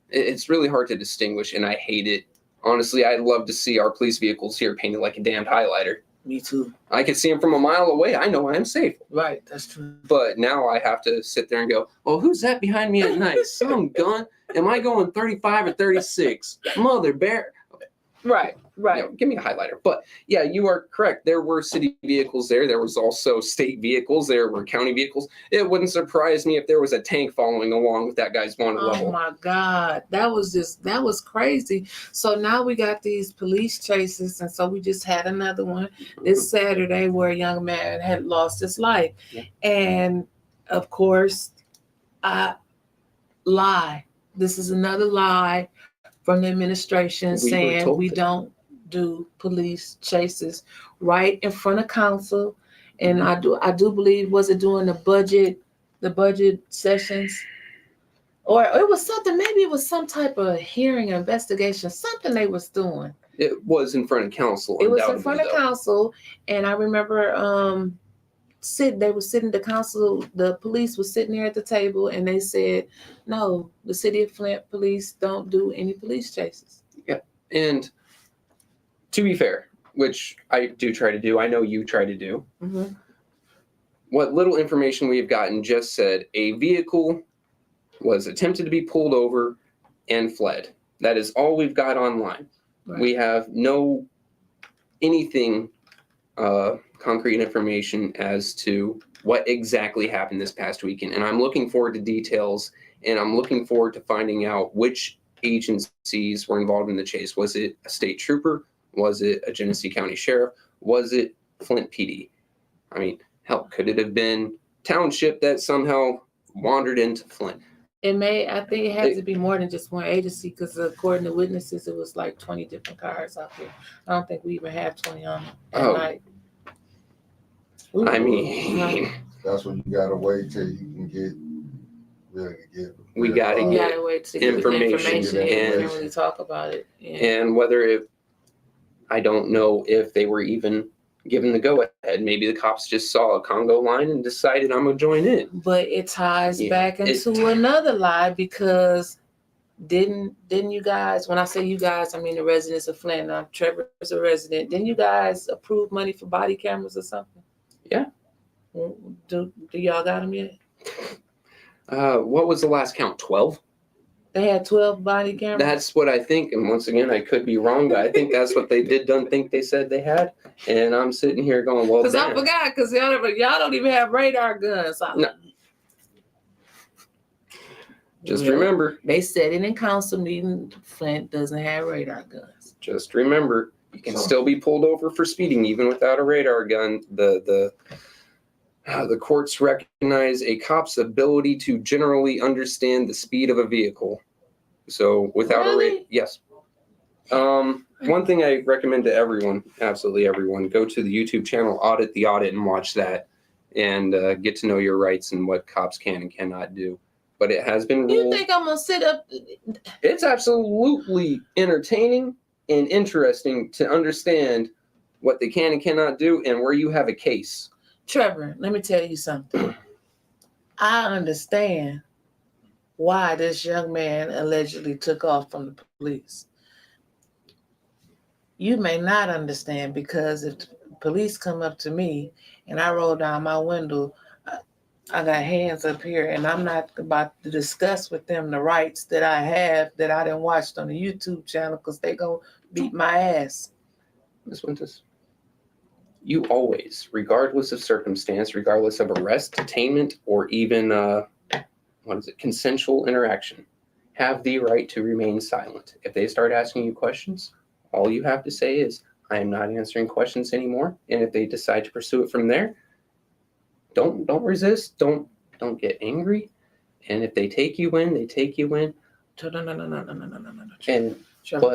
It's really hard to distinguish, and I hate it. Honestly, I'd love to see our police vehicles here painted like a damned highlighter. Me too. I could see them from a mile away. I know I'm safe. Right, that's true. But now I have to sit there and go, well, who's that behind me at night? Some gun? Am I going 35 or 36? Mother bear. Right. Give me a highlighter. But yeah, you are correct. There were city vehicles there. There was also state vehicles. There were county vehicles. It wouldn't surprise me if there was a tank following along with that guy's wanted level. Oh my God. That was crazy. So now we got these police chases. And so we just had another one this Saturday where a young man had lost his life. Yeah. And of course, lie. This is another lie from the administration saying we don't do police chases right in front of council. And I do believe, was it during the budget sessions, or it was something, maybe it was some type of hearing investigation, something they was doing. It was in front of council. It was in front of council. And I remember they were sitting, the police was sitting there at the table, and they said, no, the city of Flint police don't do any police chases. Yeah. And to be fair, which I do try to do, I know you try to do, what little information we have gotten just said a vehicle was attempted to be pulled over and fled. That is all we've got online. Right. We have no anything concrete information as to what exactly happened this past weekend. And I'm looking forward to details, and I'm looking forward to finding out which agencies were involved in the chase. Was it a state trooper? Was it a Genesee County sheriff? Was it Flint PD? I mean, hell, could it have been township that somehow wandered into Flint? I think it had to be more than just one agency, because according to witnesses, it was like 20 different cars out there. I don't think we even have 20 on at night. Ooh, I mean, that's when you gotta wait till you can get. We gotta get wait to information and really talk about it. Yeah. And whether I don't know if they were even given the go ahead. Maybe the cops just saw a Congo line and decided I'm gonna join in. But it ties back into another lie, because didn't you guys, when I say you guys, I mean the residents of Flint, Trevor is a resident, didn't you guys approve money for body cameras or something? Yeah. Do y'all got them yet? What was the last count? 12? They had 12 body cameras? That's what I think. And once again, I could be wrong, but I think that's what they think they said they had. And I'm sitting here going, well, because I forgot, because y'all don't even have radar guns. No. Just remember. They said it in council meeting, Flint doesn't have radar guns. Just remember, you can still be pulled over for speeding even without a radar gun. The courts recognize a cop's ability to generally understand the speed of a vehicle. So without yes. One thing I recommend to everyone, absolutely everyone, go to the YouTube channel, Audit the Audit, and watch that, and get to know your rights and what cops can and cannot do. But it has been ruled. You think I'm gonna sit up? It's absolutely entertaining and interesting to understand what they can and cannot do and where you have a case. Trevor, let me tell you something. I understand why this young man allegedly took off from the police. You may not understand, because if the police come up to me and I roll down my window, I got hands up here, and I'm not about to discuss with them the rights that I have that I didn't watch on the YouTube channel, because they gonna beat my ass. Ms. Wyntis, you always, regardless of circumstance, regardless of arrest, detainment, or even consensual interaction, have the right to remain silent. If they start asking you questions, all you have to say is, I am not answering questions anymore. And if they decide to pursue it from there, don't resist. Don't get angry. And if they take you in, they take you in. No. And Trevor.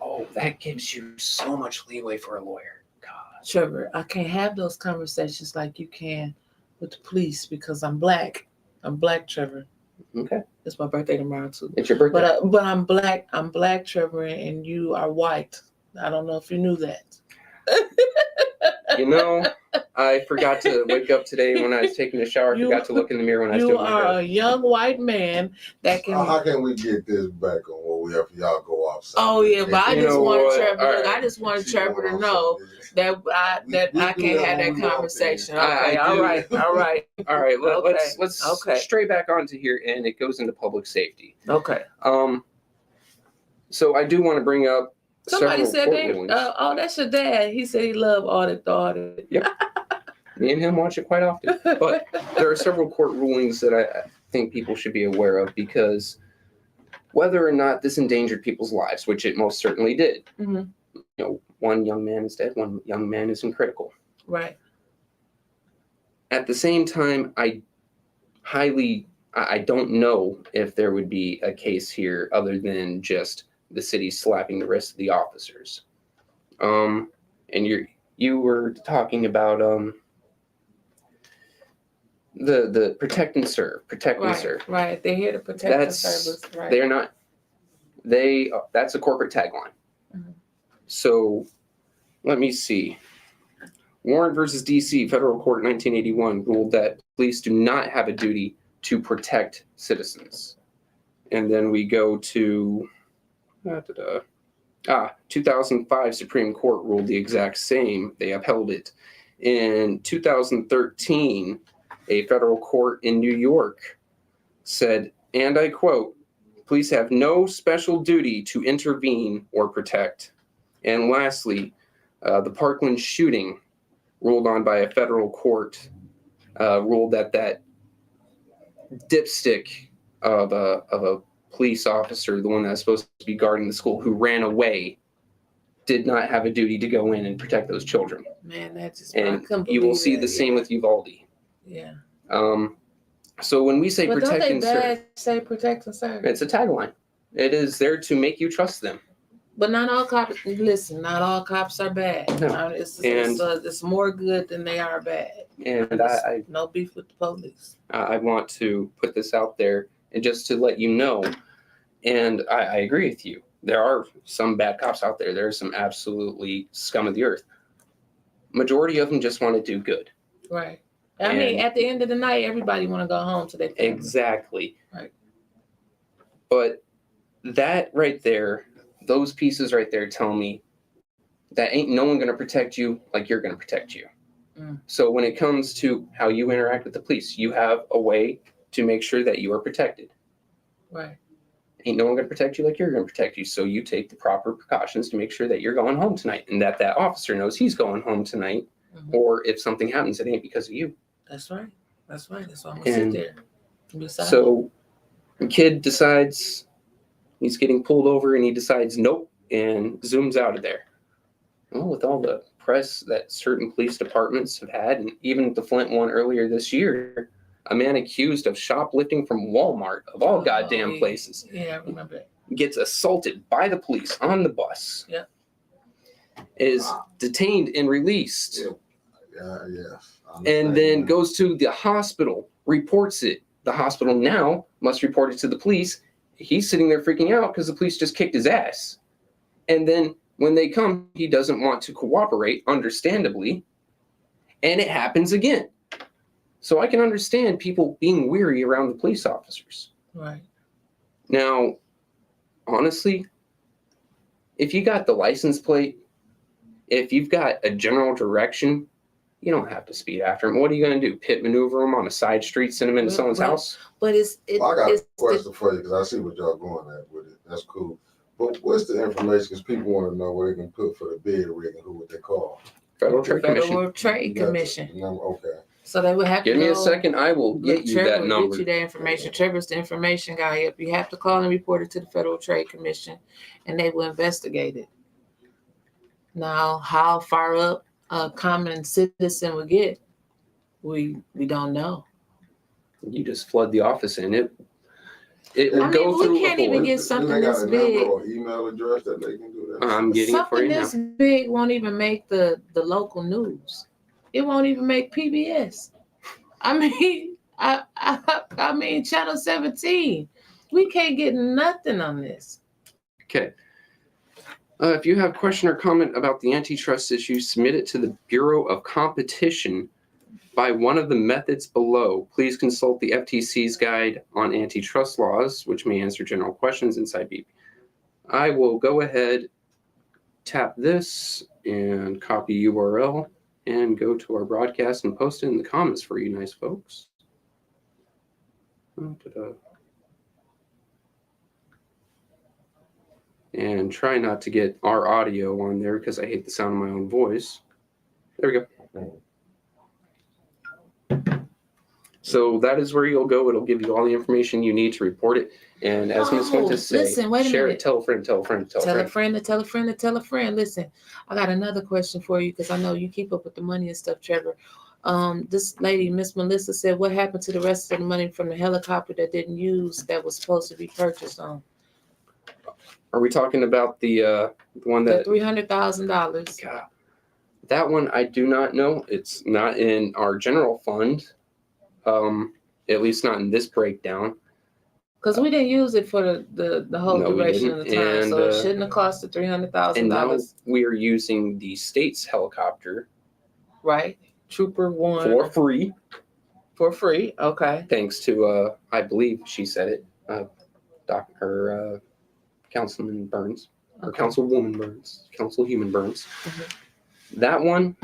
Oh, that gives you so much leeway for a lawyer. God. Trevor, I can't have those conversations like you can with the police, because I'm black. I'm black, Trevor. Okay. It's my birthday tomorrow too. It's your birthday. But I'm black. I'm black, Trevor, and you are white. I don't know if you knew that. You know, I forgot to wake up today when I was taking a shower. I forgot to look in the mirror when I stood You my are bed. a young white man that can. How can we get this back on what we have for y'all go outside? Oh yeah, but I just wanted Trevor. Look, right. I just wanted Trevor to know that I can't have that conversation. Okay, all right. All right. Let's stray back onto here, and it goes into public safety. Okay. So I do want to bring up. Somebody said oh, that's your dad. He said he loved Audit the Audit. Yep. Me and him watch it quite often. But there are several court rulings that I think people should be aware of, because whether or not this endangered people's lives, which it most certainly did, one young man is dead, one young man is in critical. Right. At the same time, I don't know if there would be a case here other than just the city slapping the rest of the officers. And you were talking about the protect and serve. Right. They're here to protect the service. Right. They're not. That's a corporate tagline. Mm-hmm. So let me see. Warren versus DC Federal Court 1981 ruled that police do not have a duty to protect citizens. And then we go to 2005 Supreme Court ruled the exact same. They upheld it. In 2013, a federal court in New York said, and I quote, police have no special duty to intervene or protect. And lastly, the Parkland shooting, ruled on by a federal court, ruled that dipstick of a police officer, the one that's supposed to be guarding the school, who ran away, did not have a duty to go in and protect those children. Man, that just, and you will see the same with Uvalde. Yeah. So when we say protect and serve, say protect and serve. It's a tagline. It is there to make you trust them. But not all cops. Listen, not all cops are bad. No. It's more good than they are bad. And I no beef with the police. I want to put this out there, and just to let you know. And I agree with you. There are some bad cops out there. There are some absolutely scum of the earth. Majority of them just want to do good. Right. I mean, at the end of the night, everybody want to go home to their family. Exactly. Right. But that right there, those pieces right there tell me that ain't no one going to protect you like you're going to protect you. Mm. So when it comes to how you interact with the police, you have a way to make sure that you are protected. Right. Ain't no one going to protect you like you're going to protect you. So you take the proper precautions to make sure that you're going home tonight, and that officer knows he's going home tonight. Mm-hmm. Or if something happens, it ain't because of you. That's right. That's why I'm going to sit there and be silent. So The kid decides he's getting pulled over and he decides nope and zooms out of there. Well, with all the press that certain police departments have had, and even the Flint one earlier this year, a man accused of shoplifting from Walmart, of all goddamn places. Yeah, I remember that. Gets assaulted by the police on the bus. Yep. Is detained and released. Yes. And then goes to the hospital, reports it. The hospital now must report it to the police. He's sitting there freaking out because the police just kicked his ass. And then when they come, he doesn't want to cooperate, understandably. And it happens again. So I can understand people being weary around the police officers. Right. Now, honestly, if you got the license plate, if you've got a general direction, you don't have to speed after him. What are you going to do? Pit maneuver him on a side street, send him into someone's house? But I got a question for you because I see what y'all going at with it. That's cool. But what's the information? Because people want to know where they can put for the bid rig and who would they call? Federal Trade Commission. Federal Trade Commission. Okay. So they would have Give to me a second. I will get you that number. Get you that information. Trevor's the information guy. If you have to call and report it to the Federal Trade Commission, and they will investigate it. Now, how far up a common citizen would get, we don't know. You just flood the office in it. It will go through. We can't even get something this big. Number or email address that they can do that. I'm getting it for you now. Something this big won't even make the local news. It won't even make PBS. I mean, Channel 17. We can't get nothing on this. Okay. If you have a question or comment about the antitrust issue, submit it to the Bureau of Competition by one of the methods below. Please consult the FTC's guide on antitrust laws, which may answer general questions inside BP. I will go ahead, tap this, and copy URL, and go to our broadcast and post it in the comments for you nice folks. And try not to get our audio on there because I hate the sound of my own voice. There we go. So that is where you'll go. It'll give you all the information you need to report it. And as Ms. Wyntis said, share it, tell a friend, tell a friend, tell a friend. Tell a friend to tell a friend to tell a friend. Listen, I got another question for you because I know you keep up with the money and stuff, Trevor. This lady, Miss Melissa, said, what happened to the rest of the money from the helicopter that didn't use that was supposed to be purchased on? Are we talking about the one that $300,000? God, that one I do not know. It's not in our general fund, at least not in this breakdown. Because we didn't use it for the whole duration of the time, so it shouldn't have cost the $300,000. And now we are using the state's helicopter, right? Trooper One for free. For free, okay. Thanks to I believe she said it, Councilman Burns, or Councilwoman Burns, Councilhuman Burns. Mm-hmm. That one,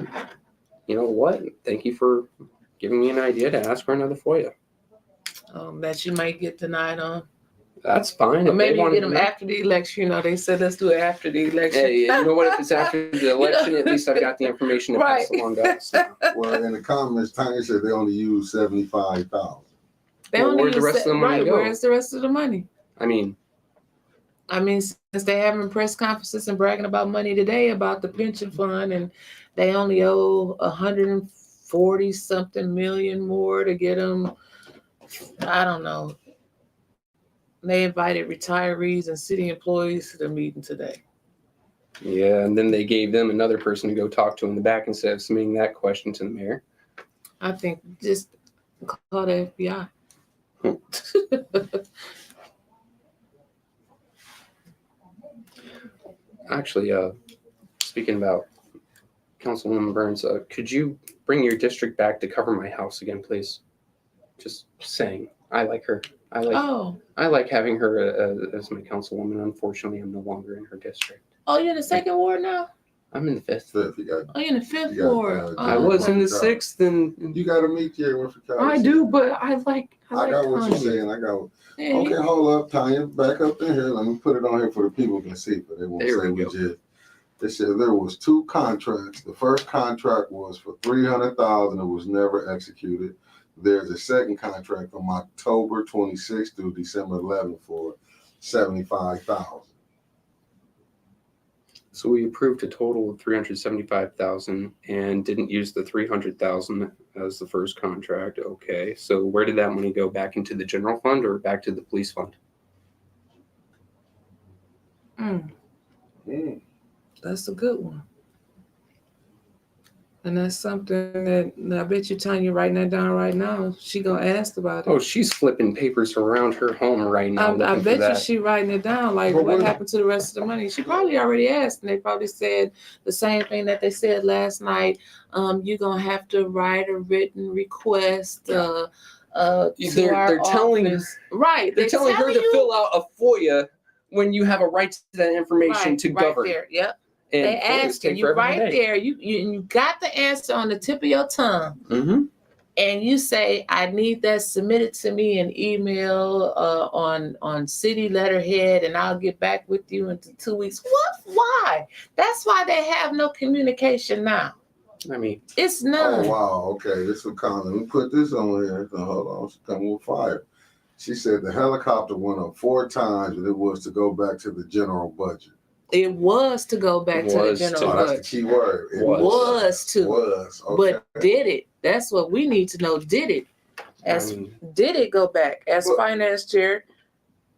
you know what? Thank you for giving me an idea to ask for another FOIA. That you might get denied on. That's fine. Or maybe you get them after the election. You know, they said let's do it after the election. Hey, you know what? If it's after the election, at least I've got the information to pass along to us. Well, in the comments, Tanya said they only use $75,000. Where's the rest of the money go? Where's the rest of the money? I mean, since they having press conferences and bragging about money today about the pension fund, and they only owe 140 something million more to get them. I don't know. They invited retirees and city employees to the meeting today. Yeah, and then they gave them another person to go talk to in the back instead of submitting that question to the mayor. I think just call the FBI. Actually, speaking about Councilwoman Burns, could you bring your district back to cover my house again, please? Just saying. I like her. I like having her as my councilwoman. Unfortunately, I'm no longer in her district. Oh, you're in the second ward now? I'm in the fifth. You're in the fifth ward. I was in the sixth, and you got to meet here. I do, but I got what you're saying. Okay, hold up, Tanya. Back up in here. Let me put it on here for the people can see, but they won't say we did. They said there was 2 contracts. The first contract was for $300,000. It was never executed. There's a second contract from October 26th through December 11th for $75,000. So we approved a total of $375,000 and didn't use the $300,000 as the first contract. Okay, so where did that money go? Back into the general fund or back to the police fund? That's a good one. And that's something that I bet you Tanya writing that down right now. She gonna ask about it. Oh, she's flipping papers around her home right now. I bet you she writing it down. Like, what happened to the rest of the money? She probably already asked, and they probably said the same thing that they said last night. You're gonna have to write a written request. They're telling her, right. They're telling her to fill out a FOIA when you have a right to that information to govern. There. Yep. And they asked you right there. You got the answer on the tip of your tongue, and you say, "I need that submitted to me in email on city letterhead, and I'll get back with you in 2 weeks." What? Why? That's why they have no communication now. I mean, it's none. Oh wow. Okay, this will come. Let me put this on here. Hold on, she's coming with fire. She said the helicopter went up 4 times, and it was to go back to the general budget. It was to go back to the general budget. That's the key word. It was to. Was. Okay. But did it? That's what we need to know. Did it? Did it go back? As finance chair,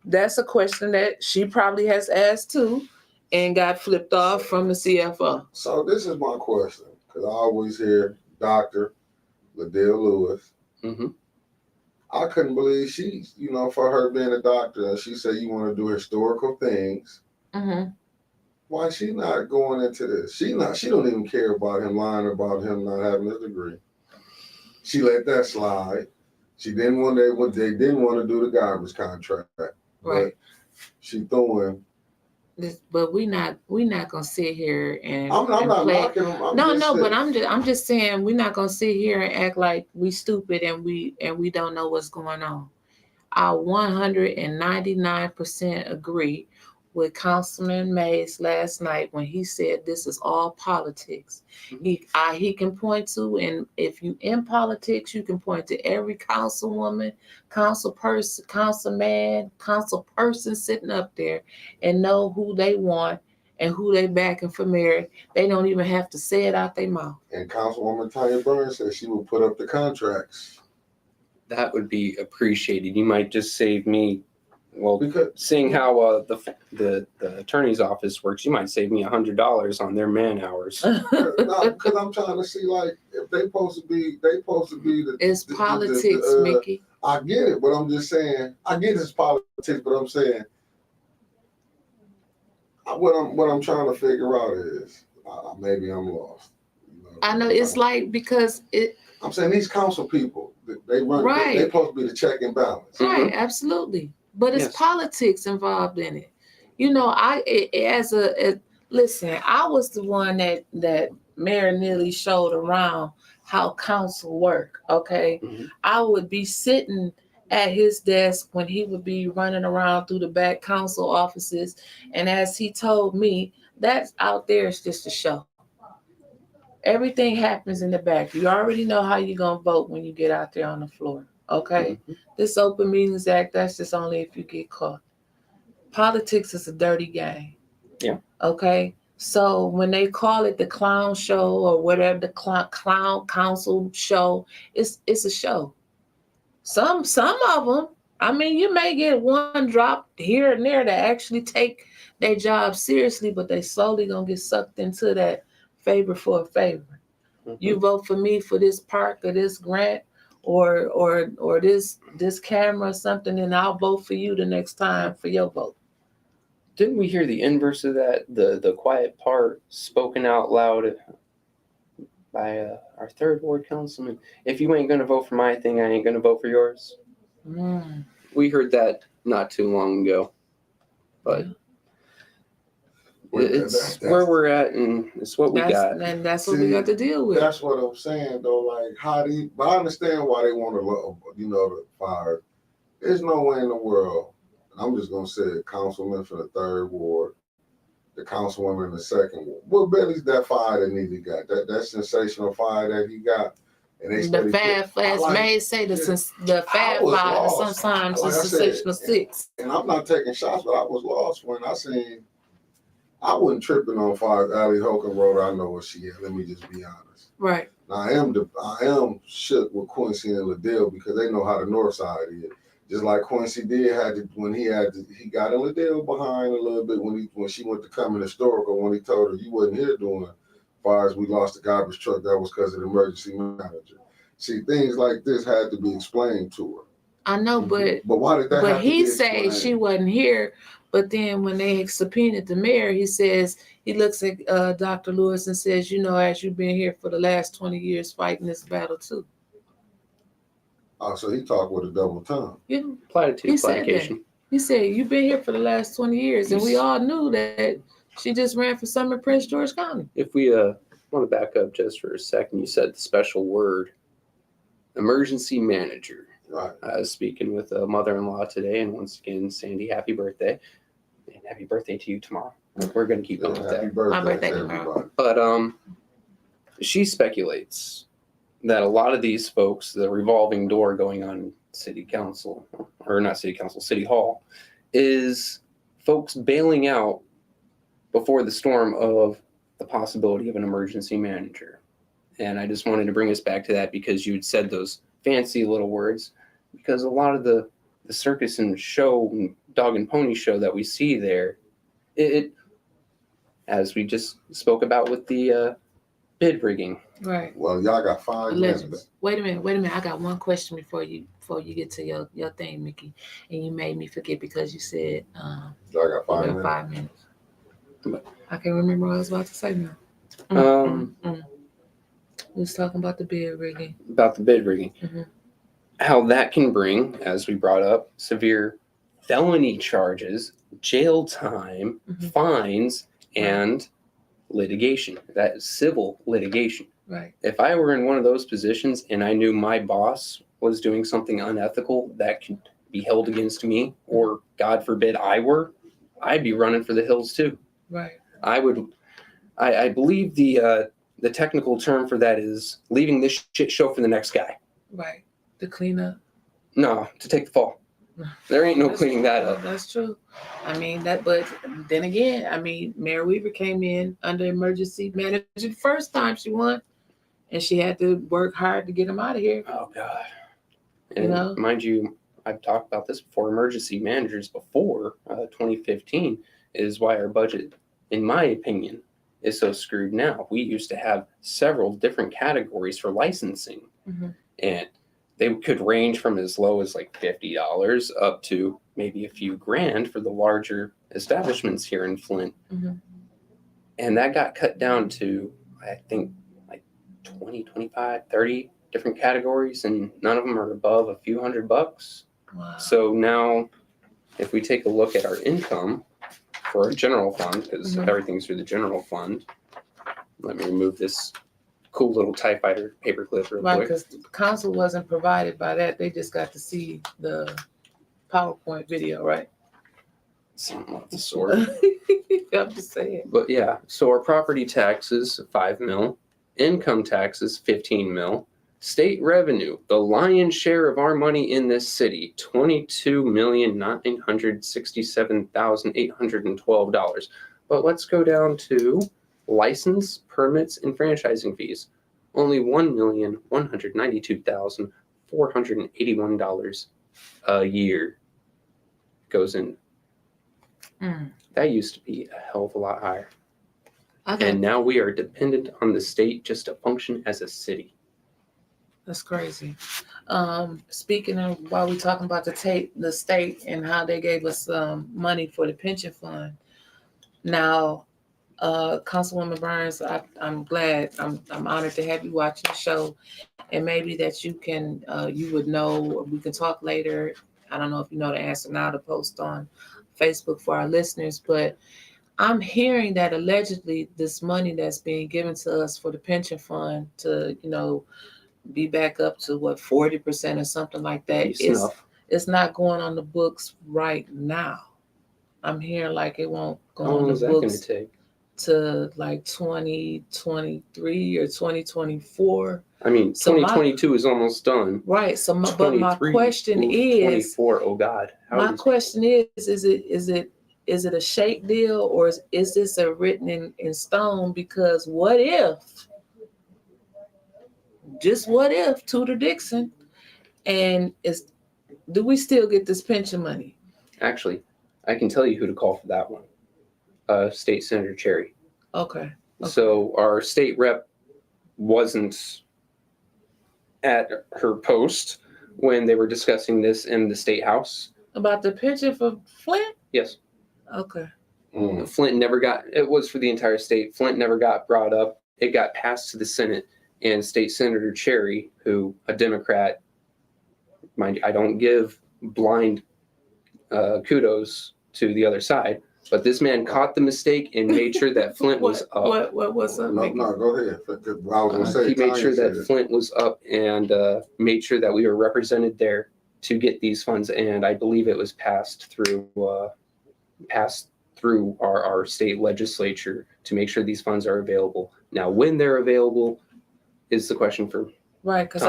that's a question that she probably has asked too and got flipped off from the CFO. So this is my question, because I always hear Dr. Liddell Lewis. I couldn't believe she's, for her being a doctor, and she said you want to do historical things. Why is she not going into this? She don't even care about him lying about him not having his degree. She let that slide. She didn't want they didn't want to do the garbage contract. Right. She throwing this, but we not gonna sit here and I'm not knocking him. But I'm just saying we're not gonna sit here and act like we stupid and we don't know what's going on. I 199% agree with Councilman Mays last night when he said this is all politics. He can point to, and if you in politics, you can point to every councilwoman, councilperson, councilman, councilperson sitting up there and know who they want and who they backing for mayor. They don't even have to say it out their mouth. And Councilwoman Tanya Burns said she will put up the contracts. That would be appreciated. You might just save me. Well, because seeing how the attorney's office works, you might save me $100 on their man hours. No, because I'm trying to see, like, if they supposed to be the. It's politics, Mickey. I get it, but I'm just saying. I get it's politics, but I'm saying. What I'm trying to figure out is maybe I'm lost. I know it's like because it. I'm saying these council people, they run. Right. They're supposed to be the check and balance. Right. Absolutely. But it's politics involved in it. Listen, I was the one that Mayor Neely showed around how council work, okay? I would be sitting at his desk when he would be running around through the back council offices. And as he told me, that's out there is just a show. Everything happens in the back. You already know how you're going to vote when you get out there on the floor. Okay, This Open Meetings Act, that's just only if you get caught. Politics is a dirty game. Yeah. Okay, so when they call it the clown show or whatever, the clown council show, it's a show. Some of them, I mean, you may get one drop here and there that actually take their job seriously, but they slowly gonna get sucked into that favor for a favor. You vote for me for this park or this grant, or this camera or something, and I'll vote for you the next time for your vote. Didn't we hear the inverse of that? The quiet part spoken out loud by our third ward councilman. If you ain't gonna vote for my thing, I ain't gonna vote for yours. We heard that not too long ago, but it's where we're at, and it's what we got. And that's what we got to deal with. That's what I'm saying, though. Like, but I understand why they want to fire. There's no way in the world. I'm just gonna say the councilman for the third ward, the councilwoman in the second ward. Well, Billy's that fire that he got, that sensational fire that he got, And they the Fab may say the Fab Five sometimes it's sensational six. And I'm not taking shots, but I was lost when I seen. I wasn't tripping on 5 Allie Holcomb Road. I know what she is. Let me just be honest. Right. Now, I am shook with Quincy and Liddell because they know how the north side is. Just like Quincy did he got in Liddell behind a little bit when she went to Coming Historical when he told her you wasn't here doing fires. We lost the garbage truck. That was because of the emergency manager. See, things like this had to be explained to her. I know, but why did that? But he said she wasn't here. But then when they subpoenaed the mayor, he looks at Dr. Lewis and says, as you've been here for the last 20 years fighting this battle too. Oh, so he talked with a double tongue. Yeah. Platitude, placation. He said, you've been here for the last 20 years. And we all knew that she just ran for summer Prince George County. If we want to back up just for a second, you said the special word, emergency manager. Right. I was speaking with a mother-in-law today, and once again, Sandy, happy birthday. And happy birthday to you tomorrow. We're going to keep going with that. Happy birthday, my birthday tomorrow. But she speculates that a lot of these folks, the revolving door going on in city council, or not city council, city hall, is folks bailing out before the storm of the possibility of an emergency manager. And I just wanted to bring us back to that because you'd said those fancy little words, because a lot of the circus and show, dog and pony show that we see there, it as we just spoke about with the bid rigging. Right. Well, y'all got 5 minutes. Wait a minute. I got one question before you get to your thing, Mickey. And you made me forget because you said Y'all got 5 minutes. 5 minutes. I can't remember what I was about to say now. We was talking about the bid rigging. Mm-hmm. How that can bring, as we brought up, severe felony charges, jail time, fines, and litigation. That is civil litigation. Right. If I were in one of those positions and I knew my boss was doing something unethical that could be held against me, or God forbid I'd be running for the hills too. Right. I believe the technical term for that is leaving this shit show for the next guy. Right. To clean up. No, to take the fall. There ain't no cleaning that up. That's true. I mean, but then again, Mayor Weaver came in under emergency manager the first time she won, and she had to work hard to get him out of here. Oh, God. And mind you, I've talked about this before. Emergency managers before 2015 is why our budget, in my opinion, is so screwed now. We used to have several different categories for licensing, and they could range from as low as like $50 up to maybe a few grand for the larger establishments here in Flint. And that got cut down to, I think, like 20, 25, 30 different categories, and none of them are above a few $100. Wow. So now, if we take a look at our income for our general fund, because everything's through the general fund, let me remove this cool little TIE Fighter paperclip real quick. Because the council wasn't provided by that. They just got to see the PowerPoint video, right? Something of the sort. I'm just saying. But yeah, so our property taxes, $5 million, income taxes, $15 million, state revenue, the lion's share of our money in this city, $22,967,812. But let's go down to license, permits, and franchising fees. Only $1,192,481 a year goes in. That used to be a hell of a lot higher. And now we are dependent on the state just to function as a city. That's crazy. Speaking of, while we're talking about the state and how they gave us money for the pension fund. Now, Councilwoman Burns, I'm glad, I'm honored to have you watching the show, and maybe that you can, you would know, or we can talk later. I don't know if you know the answer now to post on Facebook for our listeners, but I'm hearing that allegedly this money that's being given to us for the pension fund to, be back up to 40% or something like that. It's not going on the books right now. I'm hearing like it won't go on the books. How long is that going to take? to like 2023 or 2024. I mean, So 2022 is almost done. Right. So, but my question is, 24. Oh God. My question is it a shake deal, or is this a written in stone? Because what if Tudor Dixon, and do we still get this pension money? Actually, I can tell you who to call for that one. State Senator Cherry. Okay. So our state rep wasn't at her post when they were discussing this in the state house. About the pension for Flint? Yes. Okay. Flint never got, it was for the entire state. Flint never got brought up. It got passed to the Senate, and State Senator Cherry, who a Democrat, mind you, I don't give blind kudos to the other side, but this man caught the mistake and made sure that Flint was up. What was up? No, go ahead. I was gonna say, he made sure that Flint was up and made sure that we were represented there to get these funds, and I believe it was passed through our state legislature to make sure these funds are available. Now, when they're available is the question for right. Because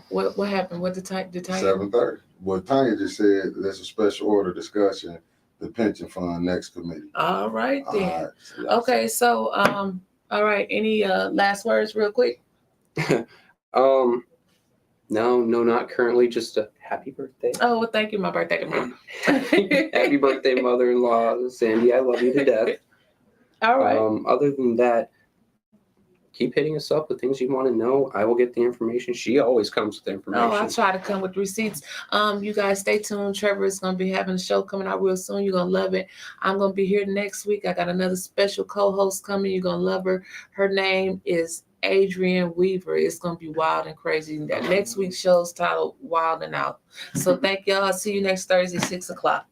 what happened? What did Tanya? 7:30. Well, Tanya just said there's a special order discussion, the pension fund next committee. All right then. All right. Okay, so all right. Any last words, real quick? No, not currently. Just a happy birthday. Oh, well, thank you. My birthday tomorrow. Happy birthday, mother-in-law, Sandy. I love you to death. All right. Other than that, keep hitting us up with things you want to know. I will get the information. She always comes with the information. Oh, I try to come with receipts. You guys stay tuned. Trevor is going to be having a show coming out real soon. You're going to love it. I'm going to be here next week. I got another special co-host coming. You're going to love her. Her name is Adrienne Weaver. It's going to be wild and crazy. That next week's show's titled Wild and Out. So thank y'all. See you next Thursday, 6 o'clock.